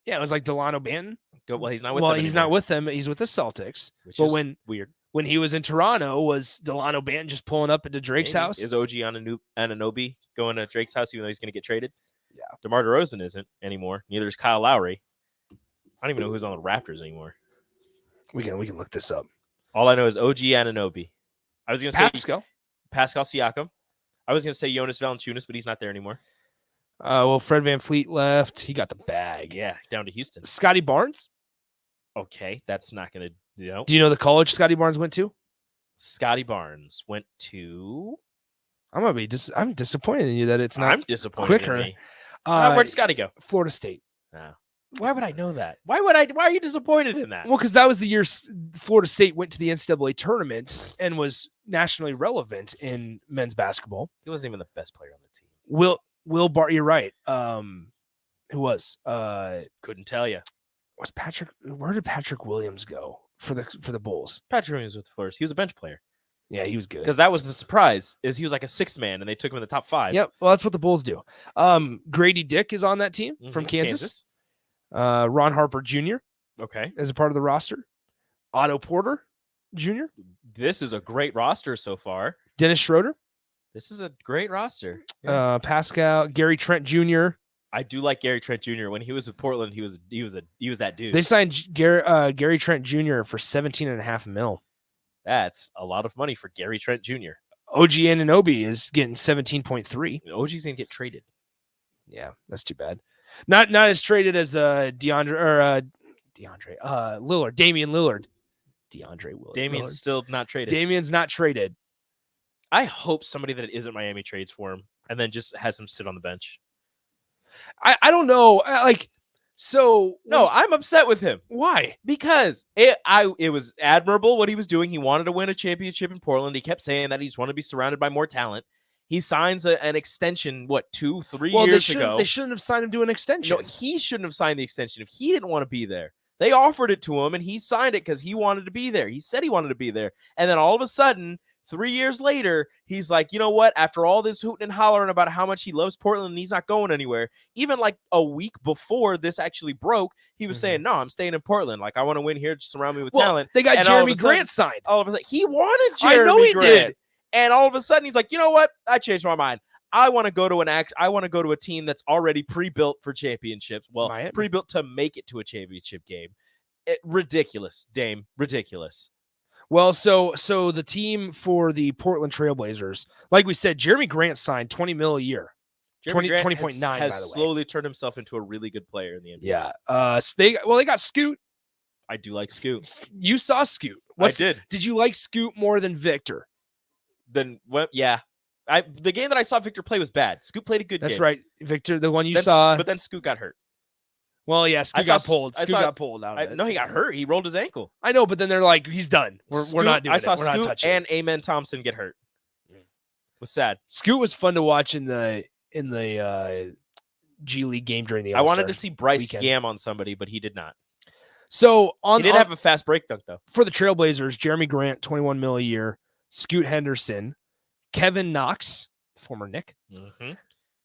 Yeah, it was like Delano Banton. Well, he's not with them. He's not with them. He's with the Celtics. Which is weird. When he was in Toronto, was Delano Banton just pulling up into Drake's house? Is OG Anunoby going to Drake's house even though he's going to get traded? Yeah. DeMar DeRozan isn't anymore. Neither is Kyle Lowry. I don't even know who's on the Raptors anymore. We can look this up. All I know is OG Anunoby. I was going to say Pascal Siakam. I was going to say Jonas Valanciunas, but he's not there anymore. Well, Fred VanVleet left. He got the bag. Yeah, down to Houston. Scotty Barnes. Okay, that's not going to. Do you know the college Scotty Barnes went to? Scotty Barnes went to. I'm disappointed in you that it's not. I'm disappointed quicker. In me. Where'd Scotty go? Florida State. Why would I know that? Why are you disappointed in that? Well, because that was the year Florida State went to the NCAA tournament and was nationally relevant in men's basketball. He wasn't even the best player on the team. Will Bart, you're right. Who was? Couldn't tell you. Was Patrick? Where did Patrick Williams go for the Bulls? Patrick Williams with the Flores. He was a bench player. Yeah, he was good. Because that was the surprise. Is he was like a sixth man, and they took him in the top 5. Yep. Well, that's what the Bulls do. Grady Dick is on that team from Kansas. Ron Harper Jr. Okay, as a part of the roster. Otto Porter Jr. This is a great roster so far. Dennis Schroeder. This is a great roster. Pascal Gary Trent Jr. I do like Gary Trent Jr. When he was with Portland, he was that dude. They signed Gary Trent Jr. for $17.5 million. That's a lot of money for Gary Trent Jr. OG Anunoby is getting 17.3. OG's gonna get traded. Yeah, that's too bad. Not as traded as Damian Lillard. Damian's still not traded. Damian's not traded. I hope somebody that isn't Miami trades for him and then just has him sit on the bench. I don't know. No, I'm upset with him. Why? Because it was admirable what he was doing. He wanted to win a championship in Portland. He kept saying that he just wanted to be surrounded by more talent. He signs an extension, 2-3 years ago. They shouldn't have signed him to an extension. No, he shouldn't have signed the extension if he didn't want to be there. They offered it to him, and he signed it because he wanted to be there. He said he wanted to be there. And then all of a sudden, 3 years later, he's like, you know what? After all this hooting and hollering about how much he loves Portland and he's not going anywhere, even like a week before this actually broke, he was saying, no, I'm staying in Portland. Like, I want to win here. Just surround me with talent. They got and Jeremy Grant signed. All of a sudden, he wanted Jeremy I know he Grant. did. And all of a sudden, he's like, you know what? I changed my mind. I want to go to a team that's already pre-built for championships. Well, Miami. Pre-built to make it to a championship game. Ridiculous, Dame. Ridiculous. Well, so the team for the Portland Trailblazers, like we said, Jeremy Grant signed $20 million a year. Jeremy Grant 20.9 by has the way. slowly turned himself into a really good player in the NBA. Yeah. So they got Scoot. I do like Scoot. You saw Scoot. I did. Did you like Scoot more than Victor? Then yeah. The game that I saw Victor play was bad. Scoot played a good game. That's right. Victor, the one you Then saw. But then Scoot got hurt. Well, yeah, Scoot got pulled. Scoot got pulled out of it. No, he got hurt. He rolled his ankle. I know, but then they're like, he's done. We're not doing it. I saw We're not Scoot touching it. and Amen Thompson get hurt. It was sad. Scoot was fun to watch in the G League game during the I All-Star wanted to see Bryce weekend. Gam on somebody, but he did not. So He did have a fast break dunk, though. for the Trailblazers, Jeremy Grant, $21 million a year, Scoot Henderson, Kevin Knox, former Nick. Mm-hmm.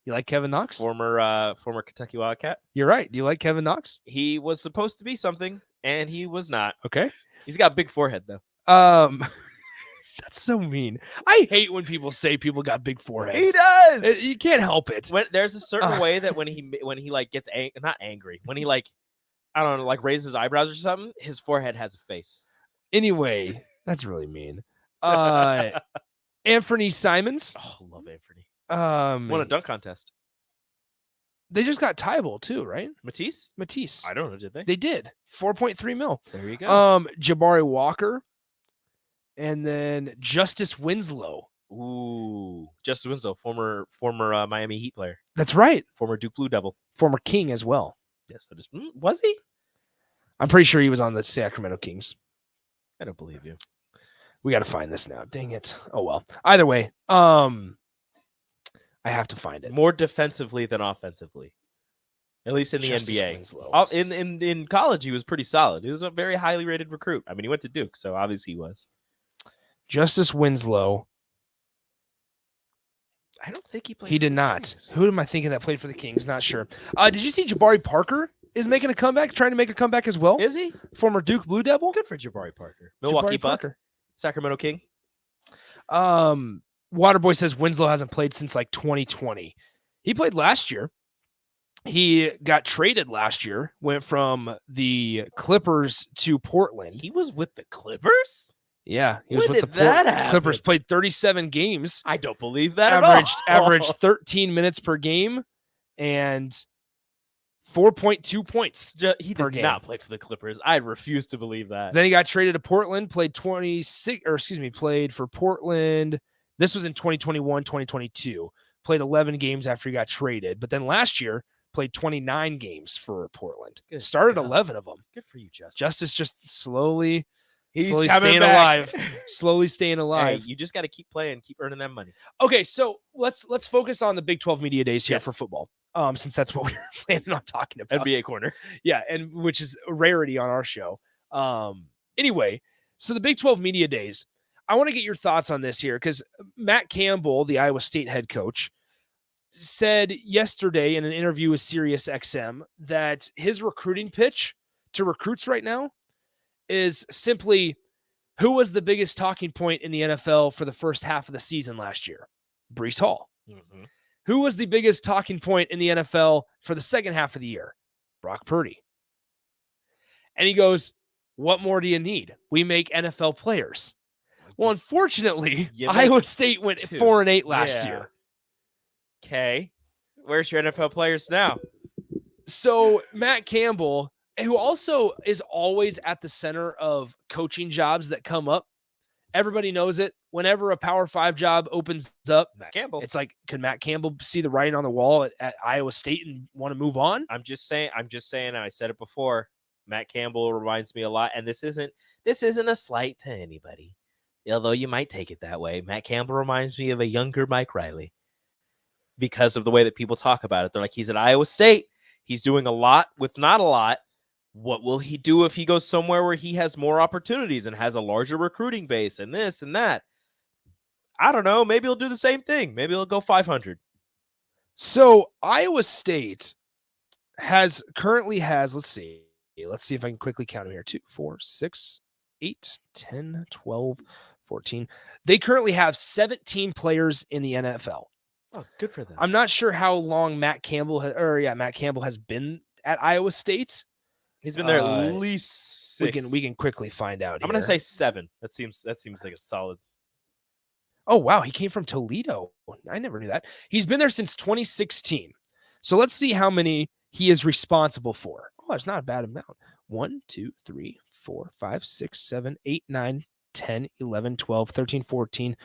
You like Kevin Knox? Former Kentucky Wildcat. You're right. Do you like Kevin Knox? He was supposed to be something, and he was not. Okay. He's got a big forehead, though. That's so mean. I hate when people say people got big foreheads. He does. You can't help it. There's a certain way that when he like gets not angry, when he like, I don't know, like raises his eyebrows or something, his forehead has a face. Anyway, that's really mean. Anthony Simons. Oh, love Anthony. Won a dunk contest. They just got Tybal too, right? Matisse? Matisse. I don't know, did they? They did. 4.3 mil. There you go. Jabari Walker. And then Justice Winslow. Ooh, Justice Winslow, former Miami Heat player. That's right. Former Duke Blue Devil. Former King as well. Yes, that is. Was he? I'm pretty sure he was on the Sacramento Kings. I don't believe you. We got to find this now. Dang it. Oh well. Either way, I have to find it. More defensively than offensively. At least in the Justice NBA. Winslow. In college, he was pretty solid. He was a very highly rated recruit. I mean, he went to Duke, so obviously he was. Justice Winslow. I don't think he played. He did not. Who am I thinking that played for the Kings? Not sure. Did you see Jabari Parker is making a comeback, trying to make a comeback as well? Is he? Former Duke Blue Devil. Good for Jabari Parker. Milwaukee Jabari Buck. Parker. Sacramento King. Waterboy says Winslow hasn't played since like 2020. He played last year. He got traded last year, went from the Clippers to Portland. He was with the Clippers? Yeah, he was When with did the that happen? Clippers. Played 37 games. I don't believe that at all. Averaged 13 minutes per game and 4.2 points He per did game. not play for the Clippers. I refuse to believe that. Then he got traded to Portland, played for Portland. This was in 2021, 2022. Played 11 games after he got traded. But then last year, played 29 games for Portland. Good Started God. 11 of them. Good for you, Justice. Justice just slowly He's staying coming back. alive. Slowly staying alive. Hey, you just got to keep playing, keep earning that money. Okay, so let's focus on the Big 12 Media Days here Yes. for football. Since that's what we were planning on talking about. NBA corner. Yeah, and which is a rarity on our show. Anyway, so the Big 12 Media Days, I want to get your thoughts on this here because Matt Campbell, the Iowa State head coach, said yesterday in an interview with SiriusXM that his recruiting pitch to recruits right now is simply who was the biggest talking point in the NFL for the first half of the season last year? Breece Hall. Mm-hmm. Who was the biggest talking point in the NFL for the second half of the year? Brock Purdy. And he goes, what more do you need? We make NFL players. Well, unfortunately, You make Iowa State went two. 4-8 last Yeah. year. Okay. Where's your NFL players now? So Matt Campbell, who also is always at the center of coaching jobs that come up, everybody knows it. Whenever a Power 5 job opens up, Matt Campbell. it's like, can Matt Campbell see the writing on the wall at Iowa State and want to move on? I'm just saying, and I said it before. Matt Campbell reminds me a lot, and this isn't a slight to anybody, although you might take it that way. Matt Campbell reminds me of a younger Mike Riley because of the way that people talk about it. They're like, he's at Iowa State. He's doing a lot with not a lot. What will he do if he goes somewhere where he has more opportunities and has a larger recruiting base and this and that? I don't know. Maybe he'll do the same thing. Maybe he'll go 500. So Iowa State currently has, let's see if I can quickly count them here. 2, 4, 6, 8, 10, 12, 14. They currently have 17 players in the NFL. Oh, good for them. I'm not sure how long Matt Campbell has been at Iowa State. He's been there at least 6. We can quickly find out. I'm going to say 7. That seems like a solid. Oh, wow. He came from Toledo. I never knew that. He's been there since 2016. So let's see how many he is responsible for. Oh, it's not a bad amount. 1, 2, 3, 4, 5, 6, 7, 8, 9, 10, 11, 12, 13, 14.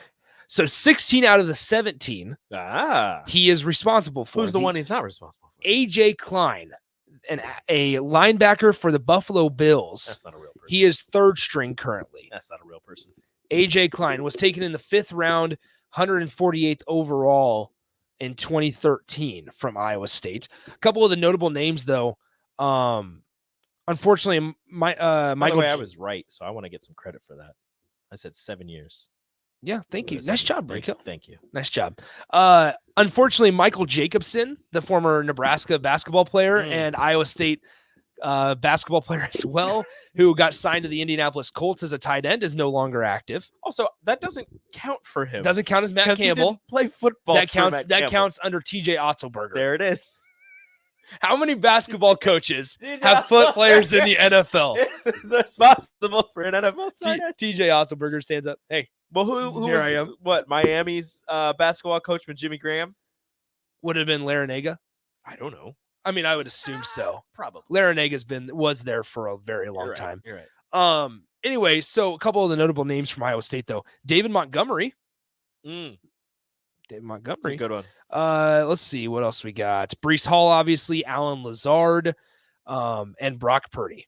So 16 out of the 17 he is responsible for. Who's the one he's not responsible for? AJ Klein, a linebacker for the Buffalo Bills. That's not a real person. He is third string currently. That's not a real person. AJ Klein was taken in the 5th round, 148th overall in 2013 from Iowa State. A couple of the notable names, though. Unfortunately, By the Michael. way, I was right, so I want to get some credit for that. I said 7 years. Yeah, thank you. Nice job, Rico. Thank you. Nice job. Unfortunately, Michael Jacobson, the former Nebraska basketball player and Iowa State basketball player as well, who got signed to the Indianapolis Colts as a tight end, is no longer active. Also, that doesn't count for him. Doesn't count as Matt 'Cause he Campbell. didn't play football. That for counts. Matt That Campbell. counts under TJ Otzelberger. There it is. How many basketball coaches have put players in the NFL? Is responsible for an NFL tight end? TJ Otzelberger stands up. Hey, well, who here was, I am. What, Miami's basketball coach with Jimmy Graham? Would it have been Larinaga? I don't know. I mean, I would assume so. Probably. Larinaga's was there for a very long You're right, time. You're right. Anyway, so a couple of the notable names from Iowa State, though. David Montgomery. David Montgomery. That's a good one. Let's see what else we got. Brees Hall, obviously, Alan Lazard, and Brock Purdy.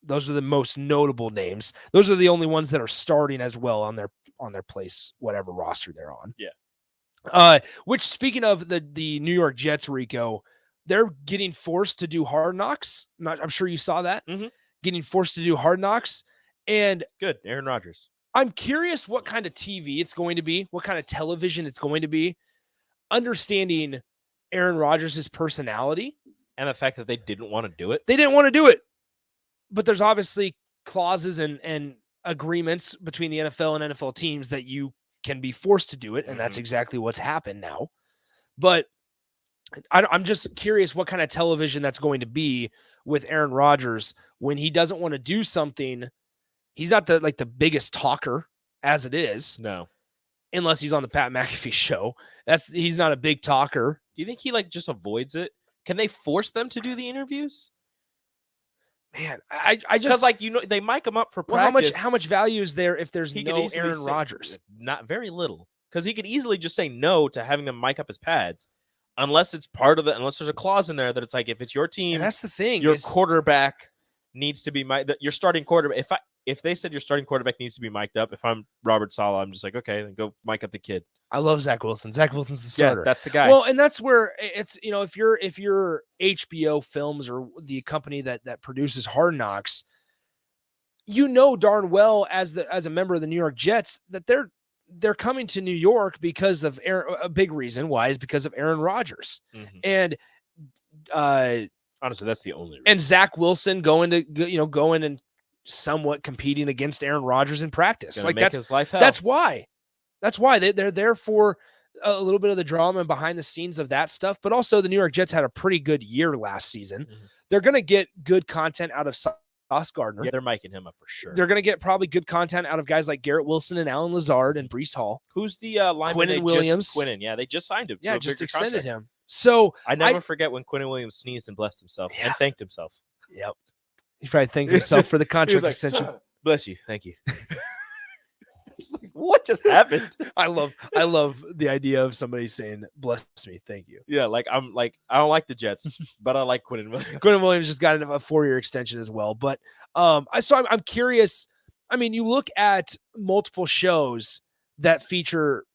Those are the most notable names. Those are the only ones that are starting as well on their place, whatever roster they're on. Yeah. Which, speaking of the New York Jets, Rico, they're getting forced to do Hard Knocks. I'm sure you saw that. Getting forced to do Hard Knocks. And good, Aaron Rodgers. I'm curious what kind of TV it's going to be, what kind of television it's going to be, understanding Aaron Rodgers' personality. And the fact that they didn't want to do it. They didn't want to do it. But there's obviously clauses and agreements between the NFL and NFL teams that you can be forced to do it. And that's exactly what's happened now. But I'm just curious what kind of television that's going to be with Aaron Rodgers when he doesn't want to do something. He's not the biggest talker as it is. No. Unless he's on the Pat McAfee show. He's not a big talker. Do you think he just avoids it? Can they force them to do the interviews? Man, I just they mic him up for practice. How much value is there if there's no Aaron Rodgers? Not very little. Because he could easily just say no to having them mic up his pads. Unless it's unless there's a clause in there that it's like, if it's your team, and that's the thing. Your quarterback needs to be your starting quarterback. If they said your starting quarterback needs to be mic'd up, if I'm Robert Saleh, I'm just like, okay, then go mic up the kid. I love Zach Wilson. Zach Wilson's the starter. Yeah, that's the guy. Well, and that's where it's, if you're HBO Films or the company that produces Hard Knocks, darn well as a member of the New York Jets that they're coming to New York because of a big reason why is because of Aaron Rodgers. And honestly, that's the only reason. And Zach Wilson going and somewhat competing against Aaron Rodgers in practice. That's his life hell. That's why they're there for a little bit of the drama and behind the scenes of that stuff. But also the New York Jets had a pretty good year last season. They're going to get good content out of Sauce Gardner. Yeah, they're miking him up for sure. They're going to get probably good content out of guys like Garrett Wilson and Alan Lazard and Brees Hall. Who's the lineman? Quinnen Williams. Yeah, they just signed him. Yeah, to a just bigger extended contract. him. So I never forget when Quinnen Williams sneezed and blessed himself and thanked himself. Yep. He probably thanked himself for the He contract was like, extension. Bless you. Thank you. What just happened? I love the idea of somebody saying, bless me, thank you. Yeah, I don't like the Jets, but I like Quinnen Williams. Quinnen Williams just got a 4-year extension as well. But I'm curious. I mean, you look at multiple shows that feature,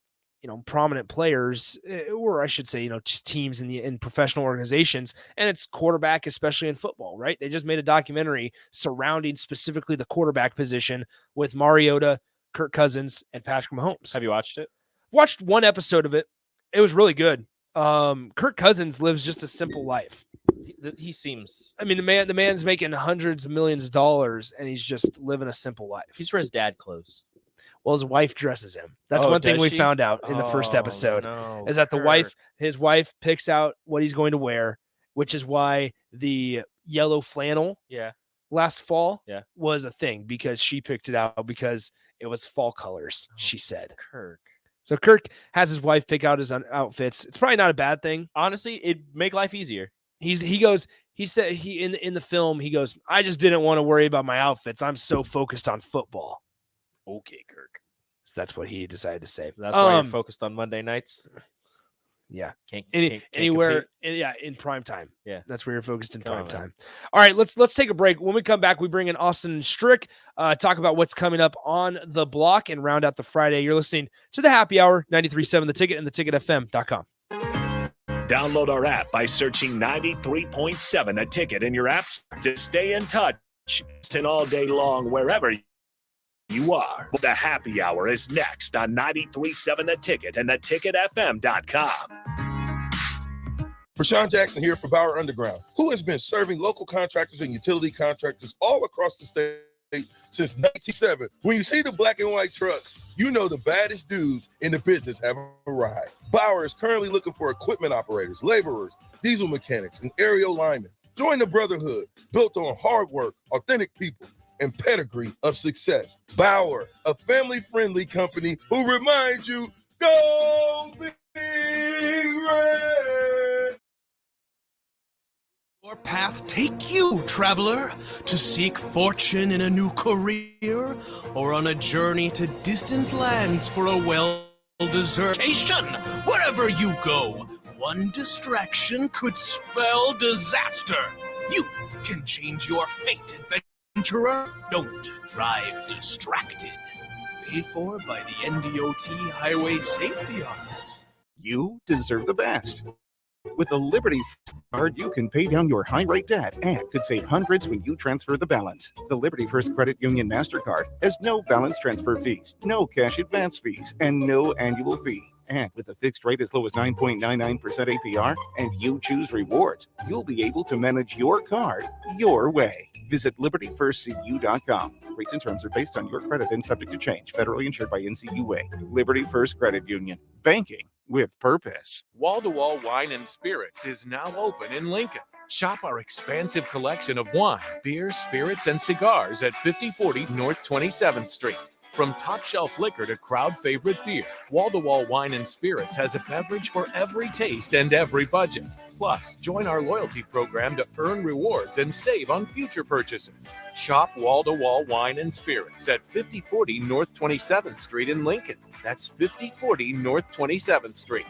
prominent players, or I should say, just teams in professional organizations, and it's quarterback, especially in football, right? They just made a documentary surrounding specifically the quarterback position with Mariota, Kirk Cousins, and Patrick Mahomes. Have you watched it? Watched one episode of it. It was really good. Kirk Cousins lives just a simple life. He seems. I mean, the man's making hundreds of millions of dollars, and he's just living a simple life. He's wears dad clothes. Well, his wife dresses him. That's Oh, one thing does we she? found out in the first Oh, episode no, is that Kirk. his wife picks out what he's going to wear, which is why the yellow flannel last fall was a thing, because she picked it out because it was fall colors, she said. Kirk. So Kirk has his wife pick out his outfits. It's probably not a bad thing. Honestly, it'd make life easier. He said in the film, he goes, I just didn't want to worry about my outfits. I'm so focused on football. Okay, Kirk. So that's what he decided to say. That's why you're focused on Monday nights. Yeah. Can't anywhere. compete. In prime time. Yeah. That's where you're focused in prime on, time. All right, let's take a break. When we come back, we bring in Austin Strick, talk about what's coming up on the block and round out the Friday. You're listening to the Happy Hour, 93.7 The Ticket and theticketfm.com. Download our app by searching 93.7 The Ticket in your apps to stay in touch. Listen all day long wherever you are. The Happy Hour is next on 93.7 The Ticket and theticketfm.com. Rashawn Jackson here for Bauer Underground, who has been serving local contractors and utility contractors all across the state since 1997. When you see the black and white trucks, you know the baddest dudes in the business have arrived. Bauer is currently looking for equipment operators, laborers, diesel mechanics, and aerial linemen. Join the brotherhood built on hard work, authentic people, and pedigree of success. Bauer, a family-friendly company who reminds you, go Big Red! Your path take you, traveler, to seek fortune in a new career, or on a journey to distant lands for a well-deserved vacation. Wherever you go, one distraction could spell disaster. You can change your fate, adventurer. Don't drive distracted. Paid for by the NDOT Highway Safety Office. You deserve the best. With a Liberty card, you can pay down your high-rate debt and could save hundreds when you transfer the balance. The Liberty First Credit Union MasterCard has no balance transfer fees, no cash advance fees, and no annual fee. And with a fixed rate as low as 9.99% APR, and you choose rewards, you'll be able to manage your card your way. Visit LibertyFirstCU.com. Rates and terms are based on your credit and subject to change. Federally insured by NCUA. Liberty First Credit Union. Banking with purpose. Wall-to-Wall Wine and Spirits is now open in Lincoln. Shop our expansive collection of wine, beer, spirits, and cigars at 5040 North 27th Street. From top-shelf liquor to crowd-favorite beer, Wall-to-Wall Wine and Spirits has a beverage for every taste and every budget. Plus, join our loyalty program to earn rewards and save on future purchases. Shop Wall-to-Wall Wine and Spirits at 5040 North 27th Street in Lincoln. That's 5040 North 27th Street.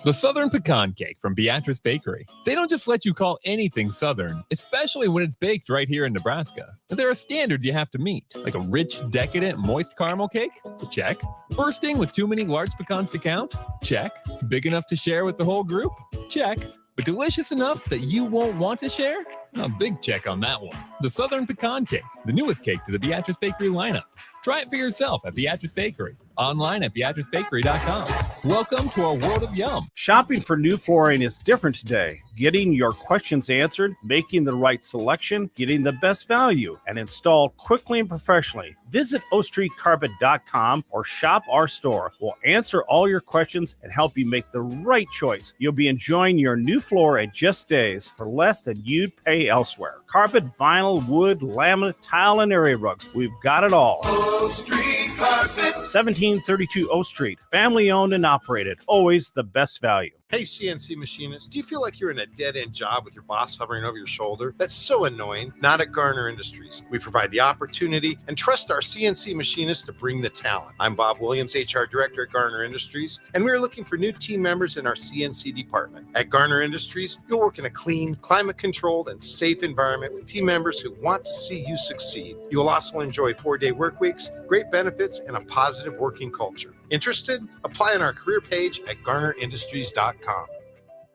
The Southern Pecan Cake from Beatrice Bakery. They don't just let you call anything Southern, especially when it's baked right here in Nebraska. But there are standards you have to meet, like a rich, decadent, moist caramel cake? Check. Bursting with too many large pecans to count? Check. Big enough to share with the whole group? Check. But delicious enough that you won't want to share? A big check on that one. The Southern Pecan Cake, the newest cake to the Beatrice Bakery lineup. Try it for yourself at Beatrice Bakery. Online at BeatriceBakery.com. Welcome to our world of yum. Shopping for new flooring is different today. Getting your questions answered, making the right selection, getting the best value, and installed quickly and professionally. Visit OStreetCarpet.com or shop our store. We'll answer all your questions and help you make the right choice. You'll be enjoying your new floor in just days for less than you'd pay elsewhere. Carpet, vinyl, wood, laminate, tile, and area rugs. We've got it all. O Street Carpet. 1732 O Street. Family owned and operated. Always the best value. Hey, CNC machinists, do you feel like you're in a dead-end job with your boss hovering over your shoulder? That's so annoying. Not at Garner Industries. We provide the opportunity and trust our CNC machinists to bring the talent. I'm Bob Williams, HR Director at Garner Industries, and we're looking for new team members in our CNC department. At Garner Industries, you'll work in a clean, climate-controlled, and safe environment with team members who want to see you succeed. You will also enjoy 4-day work weeks, great benefits, and a positive working culture. Interested? Apply on our career page at GarnerIndustries.com.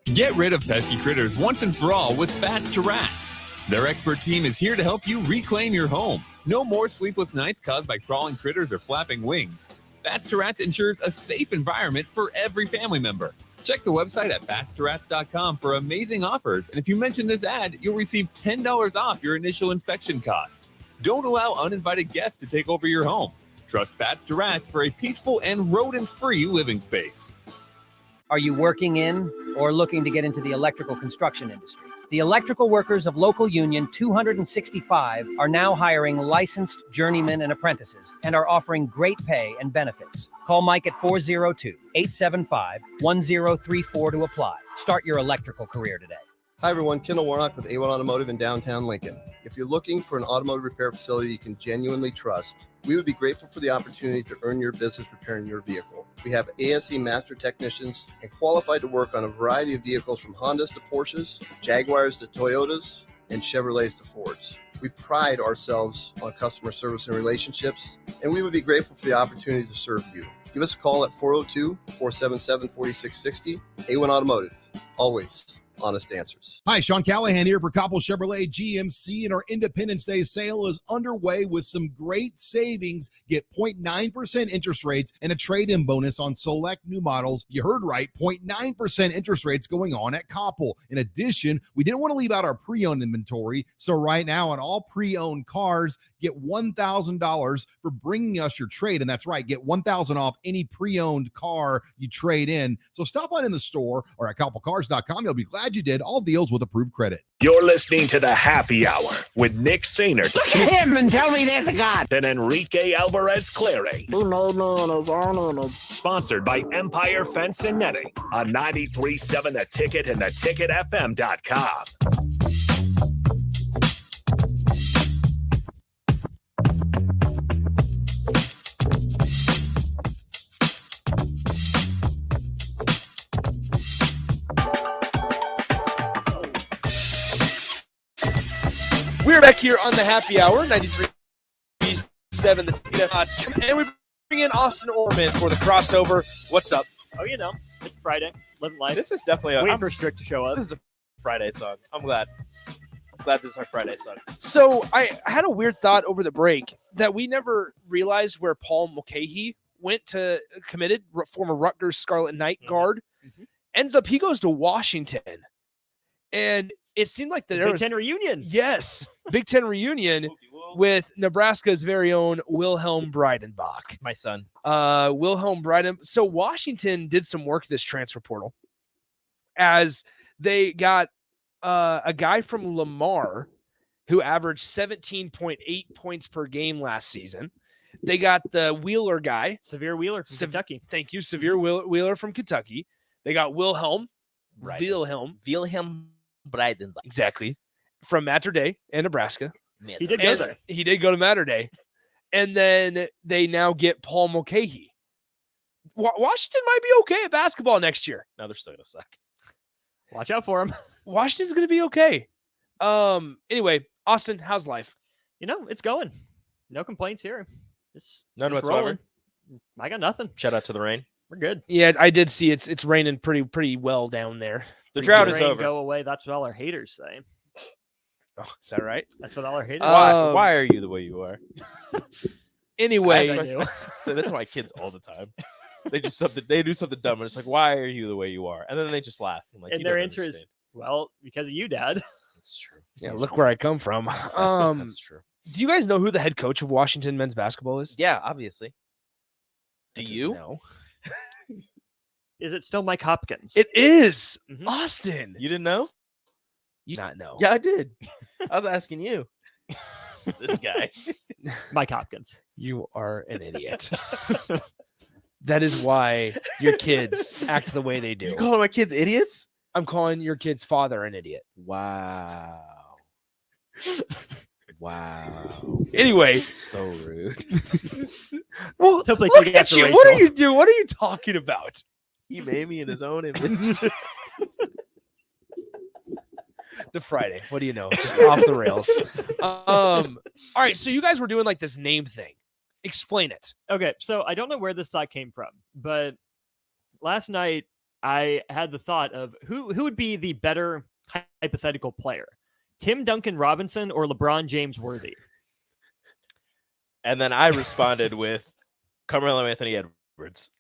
Get rid of pesky critters once and for all with Bats to Rats. Their expert team is here to help you reclaim your home. No more sleepless nights caused by crawling critters or flapping wings. Bats to Rats ensures a safe environment for every family member. Check the website at batstoRats.com for amazing offers, and if you mention this ad, you'll receive $10 off your initial inspection cost. Don't allow uninvited guests to take over your home. Trust Bats to Rats for a peaceful and rodent-free living space. Are you working in or looking to get into the electrical construction industry? The electrical workers of Local Union 265 are now hiring licensed journeymen and apprentices and are offering great pay and benefits. Call Mike at 402-875-1034 to apply. Start your electrical career today. Hi everyone, Kendall Warnock with A1 Automotive in downtown Lincoln. If you're looking for an automotive repair facility you can genuinely trust, we would be grateful for the opportunity to earn your business repairing your vehicle. We have ASE master technicians and qualified to work on a variety of vehicles from Hondas to Porsches, Jaguars to Toyotas, and Chevrolets to Fords. We pride ourselves on customer service and relationships, and we would be grateful for the opportunity to serve you. Give us a call at 402-477-4660. A1 Automotive, always honest answers. Hi, Sean Callahan here for Coppell Chevrolet GMC, and our Independence Day sale is underway with some great savings. Get 0.9% interest rates and a trade-in bonus on select new models. You heard right, 0.9% interest rates going on at Coppell. In addition, we didn't want to leave out our pre-owned inventory, so right now on all pre-owned cars, get $1,000 for bringing us your trade, and that's right, get $1,000 off any pre-owned car you trade in. So stop on in the store or at CoppellCars.com. You'll be glad you did. All deals with approved credit. You're listening to the Happy Hour with Nick Sainert. Look at him and tell me there's a God. And Enrique Alvarez Clary. He made me in his own image. Sponsored by Empire Fence and Netting on 93.7 The Ticket and theticketfm.com. We're back here on the Happy Hour, 93.7 The Ticket, and we bring in Austin Orman for the crossover. What's up? Oh, you know, it's Friday. Living life. This is definitely waiting for Strick to show up. This is a Friday song. I'm glad this is our Friday song. So I had a weird thought over the break that we never realized where Paul Mulcahy went to committed, former Rutgers Scarlet Knight guard. Ends up, he goes to Washington. And it seemed like the Big Ten reunion. Yes, Big Ten reunion with Nebraska's very own Wilhelm Breidenbach. My son. Wilhelm Breidenbach. So Washington did some work this transfer portal as they got a guy from Lamar who averaged 17.8 points per game last season. They got the Wheeler guy. Severe Wheeler from Kentucky. Thank you, Severe Wheeler from Kentucky. They got Wilhelm Breidenbach. Exactly. From Mater Dei in Nebraska. He did go there. He did go to Mater Dei. And then they now get Paul Mulcahy. Washington might be okay at basketball next year. No, they're still going to suck. Watch out for him. Washington's going to be okay. Anyway, Austin, how's life? You know, it's going. No complaints here. None it's whatsoever. rolling. I got nothing. Shout out to the rain. We're good. Yeah, I did see it's raining pretty well down there. The drought is Rain, over. Go away. That's what all our haters say. Oh, is that right? That's what all our haters Why are you the way you are? Anyway, so that's my kids all the time. They do something dumb, and it's like, why are you the way you are? And then they just laugh. I'm like, and their answer is, well, because of you, Dad. That's true. Yeah, look where I come from. That's true. Do you guys know who the head coach of Washington men's basketball is? Yeah, obviously. Do you? No. Is it still Mike Hopkins? It is. Austin. You didn't know? You not know. Yeah, I did. I was asking you. This guy. Mike Hopkins. You are an idiot. That is why your kids act the way they do. You calling my kids idiots? I'm calling your kid's father an idiot. Wow. Wow. Anyway. So rude. Well, Hopefully look take at after you. Rachel. What are you doing? What are you talking about? He made me in his own image. The Friday. What do you know? Just off the rails. All right. So you guys were doing like this name thing. Explain it. Okay, so I don't know where this thought came from, but last night I had the thought of who would be the better hypothetical player, Tim Duncan Robinson or LeBron James Worthy? And then I responded with Carmelo Anthony Edwards.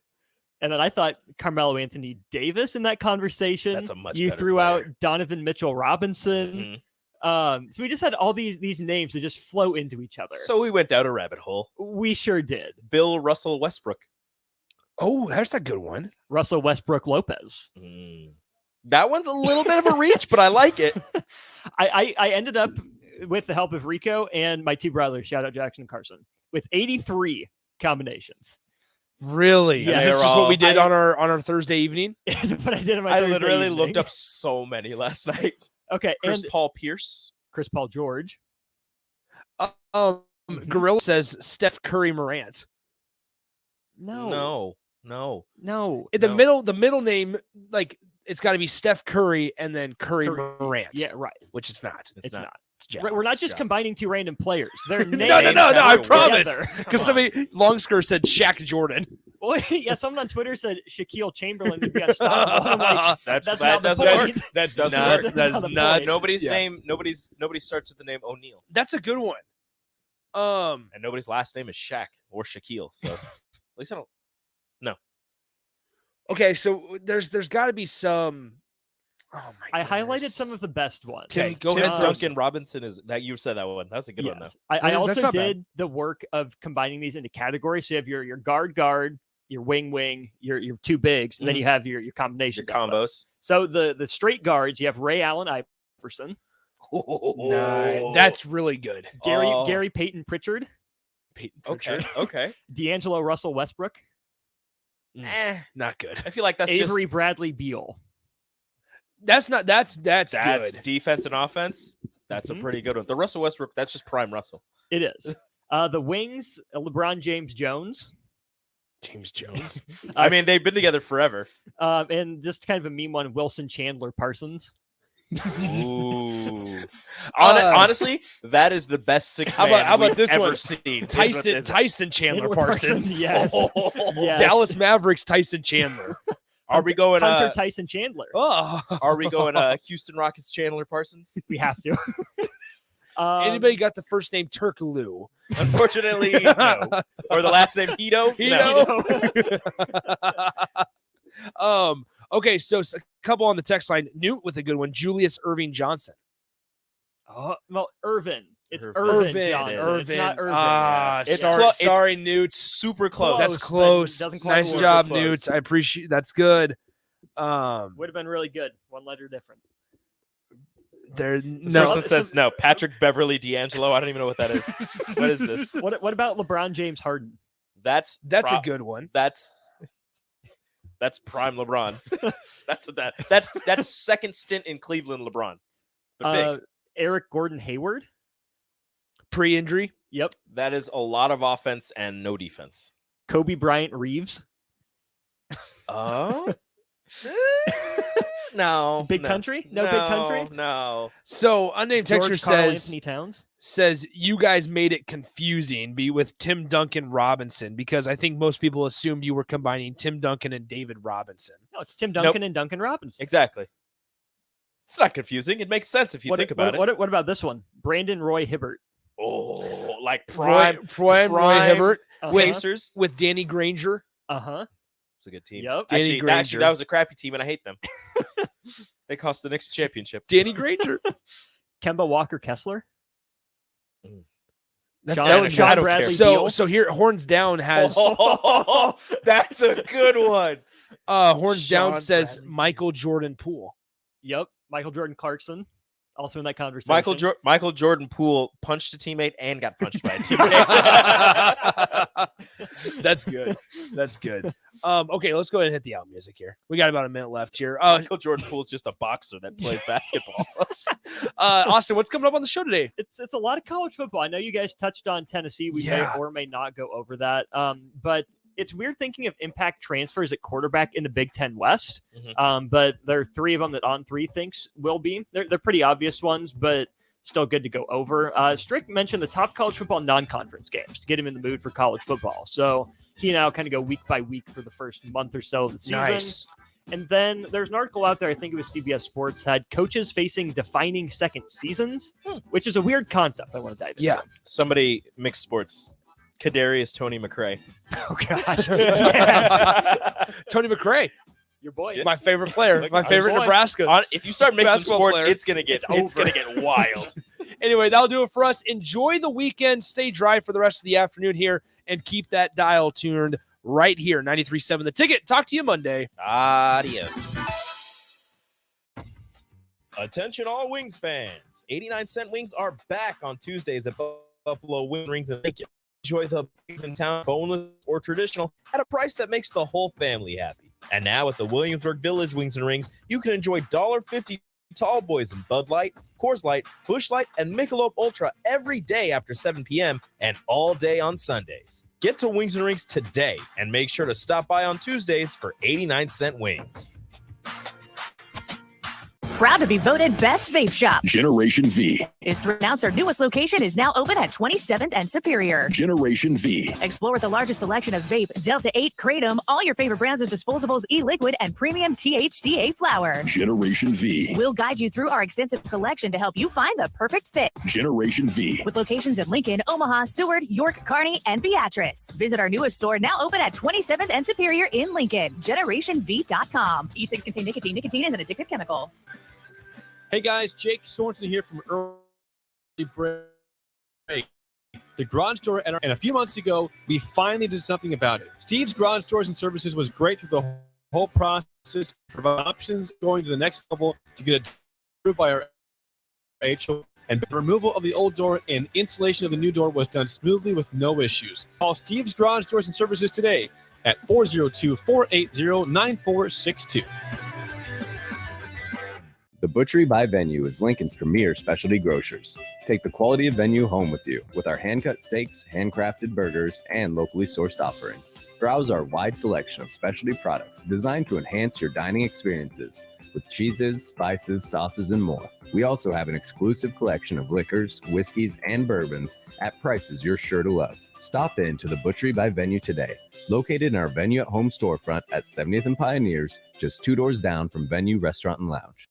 And then I thought Carmelo Anthony Davis in that conversation. That's a much You better threw player. out Donovan Mitchell Robinson. So we just had all these names that just flow into each other. So we went down a rabbit hole. We sure did. Bill Russell Westbrook. Oh, that's a good one. Russell Westbrook Lopez. That one's a little bit of a reach, but I like it. I ended up with the help of Rico and my two brothers, shout out Jackson and Carson, with 83 combinations. Really? Yeah. Is this just what we did on our Thursday evening? But I did on my I Thursday literally evening. looked up so many last night. Okay, Chris and Paul Pierce. Chris Paul George. Gorilla says Steph Curry Morant. No. In the middle name, like it's got to be Steph Curry and then Curry Morant. Yeah, right. Which it's not. It's not. It's Jack. We're not just combining two random players. Their names. No, I promise. together. Because somebody Longskirt said Shaq Jordan. Well, yeah, someone on Twitter said Shaquille Chamberlain would be unstoppable. I'm like, that not the doesn't point. work. That doesn't Not- work. that is not the not- point. Nobody's Yeah. name. Nobody starts with the name O'Neal, That's a good one. and nobody's last name is Shaq or Shaquille. So at least I don't. No. Okay, so there's got to be some. Oh my! I highlighted goodness. some of the best ones. Okay, go Tim ahead. Duncan Robinson is that you said that one. That's a good one though. Yes. I That's also not bad. did the work of combining these into categories. So you have your guard, your wing, your two bigs, and then you have your combinations. Your combos. So the straight guards, you have Ray Allen Iverson, Nice. That's really good. Gary Payton Pritchard, Okay. Okay. D'Angelo Russell Westbrook, Not good. I feel like that's Avery just Bradley Beal. That's not. That's that's good. defense and offense. That's a pretty good one. The Russell Westbrook. That's just prime Russell. It is. The wings, LeBron James Jones. James Jones. I mean, they've been together forever. And just kind of a meme one, Wilson Chandler Parsons. Ooh. Honestly, that is the best six man How about we've this ever one? seen. Tyson Chandler Chandler Parsons. Yes. Yes. Dallas Mavericks Tyson Chandler. Are we going Hunter Tyson Chandler? Oh. Are we going Houston Rockets Chandler Parsons? We have to. Anybody got the first name Turkaloo? Unfortunately, no. Or the last name Hito? No. Okay, so a couple on the text line. Newt with a good one. Julius Irving Johnson. Well, Irvin. It's Irvin. Irvin Johnson. It's not Irvin. It's Sorry, close. sorry, Newt. Super close. That's close. Doesn't quite Nice work. job, Close. Newt. I appreciate. That's good. Would have been really good. One letter different. There. This No. person says no. Patrick Beverly D'Angelo. I don't even know what that is. What is this? What about LeBron James Harden? That's That's a good one. That's prime LeBron. That's what that's second stint in Cleveland LeBron. But big. Eric Gordon Hayward. Pre-injury. Yep. That is a lot of offense and no defense. Kobe Bryant Reeves. Oh. No. Big country? No big country? No. So unnamed George texture Karl says Anthony Towns. You guys made it confusing with Tim Duncan Robinson because I think most people assumed you were combining Tim Duncan and David Robinson. No, it's Tim Duncan and Duncan Robinson. Exactly. It's not confusing. It makes sense if you think about it. What about this one? Brandon Roy Hibbert. Oh, like prime Roy Hibbert Pacers with Danny Granger. Uh-huh. It's a good team. Yep. Actually, Granger. that was a crappy team, and I hate them. They cost the Knicks a championship. Danny Granger. Kemba Walker Kessler. Sean Bradley so Beal. so here Horns Down has that's a good one. Horns Down Sean says Bradley. Michael Jordan Poole. Yep. Michael Jordan Clarkson. Also in that conversation. Michael Jordan Poole punched a teammate and got punched by a teammate. That's good. That's good. Okay, let's go ahead and hit the out music here. We got about a minute left here. Michael Jordan Poole's just a boxer that plays basketball. Austin, what's coming up on the show today? It's a lot of college football. I know you guys touched on Tennessee. We may or may not go over that. But it's weird thinking of impact transfers at quarterback in the Big Ten West. But there are three of them that On3 thinks will be. They're pretty obvious ones, but still good to go over. Strick mentioned the top college football non-conference games to get him in the mood for college football. So he and I will kind of go week by week for the first month or so of the season. Nice. And then there's an article out there, I think it was CBS Sports, had coaches facing defining second seasons, which is a weird concept I want to dive into. Yeah. Somebody mixed sports. Kadarius Tony McRae. Oh, gosh. Yes. Tony McRae. Your boy. My favorite player. My favorite Nebraska. If you start mixing basketball sports, player. it's gonna get wild. Anyway, that'll do it for us. Enjoy the weekend. Stay dry for the rest of the afternoon here, and keep that dial tuned right here. 93.7 The Ticket. Talk to you Monday. Adios. Attention all Wings fans. 89-cent wings are back on Tuesdays at Buffalo Wing Rings in Lincoln. Enjoy the wings in town, boneless or traditional, at a price that makes the whole family happy. And now at the Williamsburg Village Wings and Rings, you can enjoy $1.50 Tall Boys and Bud Light, Coors Light, Busch Light, and Michelob Ultra every day after 7 p.m. and all day on Sundays. Get to Wings and Rings today and make sure to stop by on Tuesdays for 89-cent wings. Proud to be voted Best Vape Shop. Generation V. Is to announce our newest location is now open at 27th and Superior. Generation V. Explore the largest selection of vape, Delta 8, Kratom, all your favorite brands of disposables, e-liquid, and premium THCA flower. Generation V. We'll guide you through our extensive collection to help you find the perfect fit. Generation V. With locations in Lincoln, Omaha, Seward, York, Kearney, and Beatrice. Visit our newest store now open at 27th and Superior in Lincoln. GenerationV.com. E6 contain nicotine. Nicotine is an addictive chemical. Hey guys, Jake Sorensen here from Early Break, the garage store. And a few months ago, we finally did something about it. Steve's Garage Stores and Services was great through the whole process, provide options going to the next level to get approved by our HO. And the removal of the old door and installation of the new door was done smoothly with no issues. Call Steve's Garage Stores and Services today at 402-480-9462. The Butchery by Venue is Lincoln's premier specialty grocers. Take the quality of Venue home with you with our hand-cut steaks, handcrafted burgers, and locally sourced offerings. Browse our wide selection of specialty products designed to enhance your dining experiences with cheeses, spices, sauces, and more. We also have an exclusive collection of liquors, whiskeys, and bourbons at prices you're sure to love. Stop in to the Butchery by Venue today, located in our Venue at Home storefront at 70th and Pioneers, just 2 doors down from Venue Restaurant and Lounge.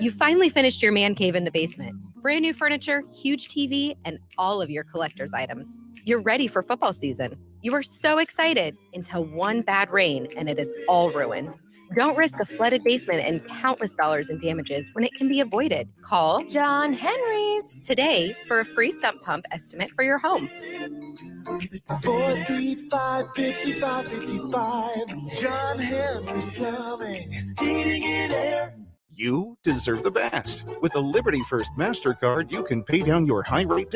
You finally finished your man cave in the basement. Brand new furniture, huge TV, and all of your collector's items. You're ready for football season. You were so excited until one bad rain and it is all ruined. Don't risk a flooded basement and countless dollars in damages when it can be avoided. Call John Henry's today for a free sump pump estimate for your home. 435-5555. John Henry's Plumbing, Heating and Air. You deserve the best. With a Liberty First MasterCard, you can pay down your high rate debt